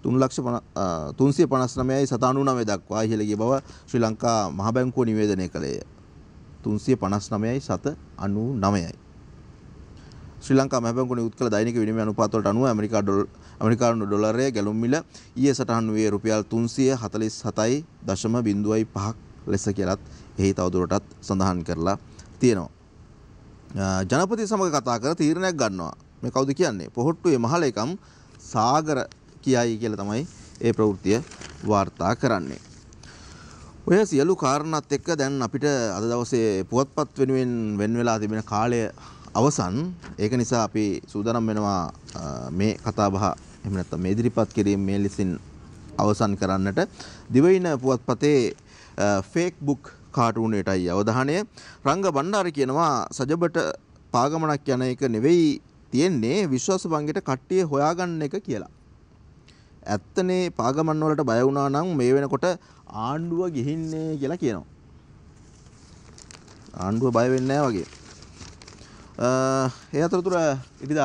359.99 දක්වා ඉහළ ගිය බව ශ්‍රී ලංකා මහ බැංකුව නිවේදනය කළේය. 359.99යි. ශ්‍රී ලංකා මහ බැංකුව නිකුත් කළ දෛනික විනිමය අනුපාත වලට අනුව ඇමරිකානු ඩොලරයේ ගැලුම් මිල ඊයේ සටහන් වූයේ රුපියල් 347.05ක් ලෙස කියලත් එහි තවදුරටත් සඳහන් කරලා තියෙනවා. ජනපති සමග කතා කර තීරණයක් ගන්නවා. මේ කවුද කියන්නේ? පොහොට්ටුවේ මහලේකම් සාගර කියයි කියලා තමයි ඒ ප්‍රවෘත්තිය වාර්තා කරන්නේ. ඔය සියලු කාරණාත් එක්ක දැන් අපිට අද දවසේ පුවත්පත් වෙනුවෙන් වෙන් වෙලා තිබෙන කාලය අවසන්. ඒක නිසා අපි සූදානම් වෙනවා මේ කතා බහ එහෙම නැත්නම් මේ ඉදිරිපත් කිරීම මේ ලෙසින් අවසන් කරන්නට. දිවයින පුවත්පතේ ෆේක් බුක් කාටුනේටයි අවධානය. රංග බණ්ඩාර කියනවා සජබට පාගමනක් යන එක නෙවෙයි තියෙන්නේ විශ්වාස භංගයට කට්ටිය හොයාගන්න එක කියලා. ඇත්තනේ පාගමන් වලට බය වුණා නම් මේ වෙනකොට ආණ්ඩුව ගිහින්නේ කියලා කියනවා. ආණ්ඩුව බය වෙන්නේ නැහැ වගේ. ඒ අතරතුර ඉතින්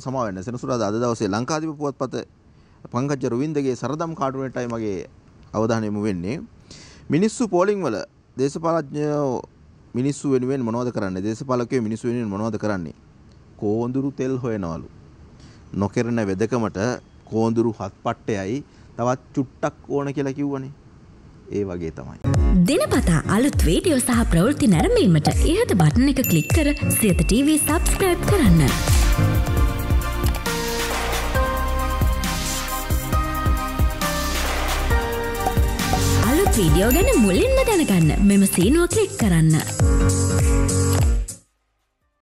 සමා වෙන්න සෙනසුරාදා අද දවසේ ලංකාදීප පුවත්පත පංකජ රුවින්දගේ සරදම් කාටුනේටයි මගේ අවධානය යොමු වෙන්නේ. මිනිස්සු පෝලිං වල දේශපාලඥයෝ මිනිස්සු වෙනුවෙන් මොනවද කරන්නේ? දේශපාලකයෝ මිනිස්සු වෙනුවෙන් මොනවද කරන්නේ? කෝඳුරු තෙල් හොයනවලු. නොකරන වෙදකමට කෝඳුරු හත් පට්ටයයි තවත් චුට්ටක් ඕන කියලා කිව්වනේ. ඒ වගේ තමයි. දිනපතා අලුත් වීඩියෝ සහ ප්‍රවෘත්ති නැරඹීමට ඉහත බටන් එක ක්ලික් කර සියත TV subscribe කරන්න. අලුත් වීඩියෝ ගැන මුලින්ම දැනගන්න මෙම සීනුව ක්ලික් කරන්න.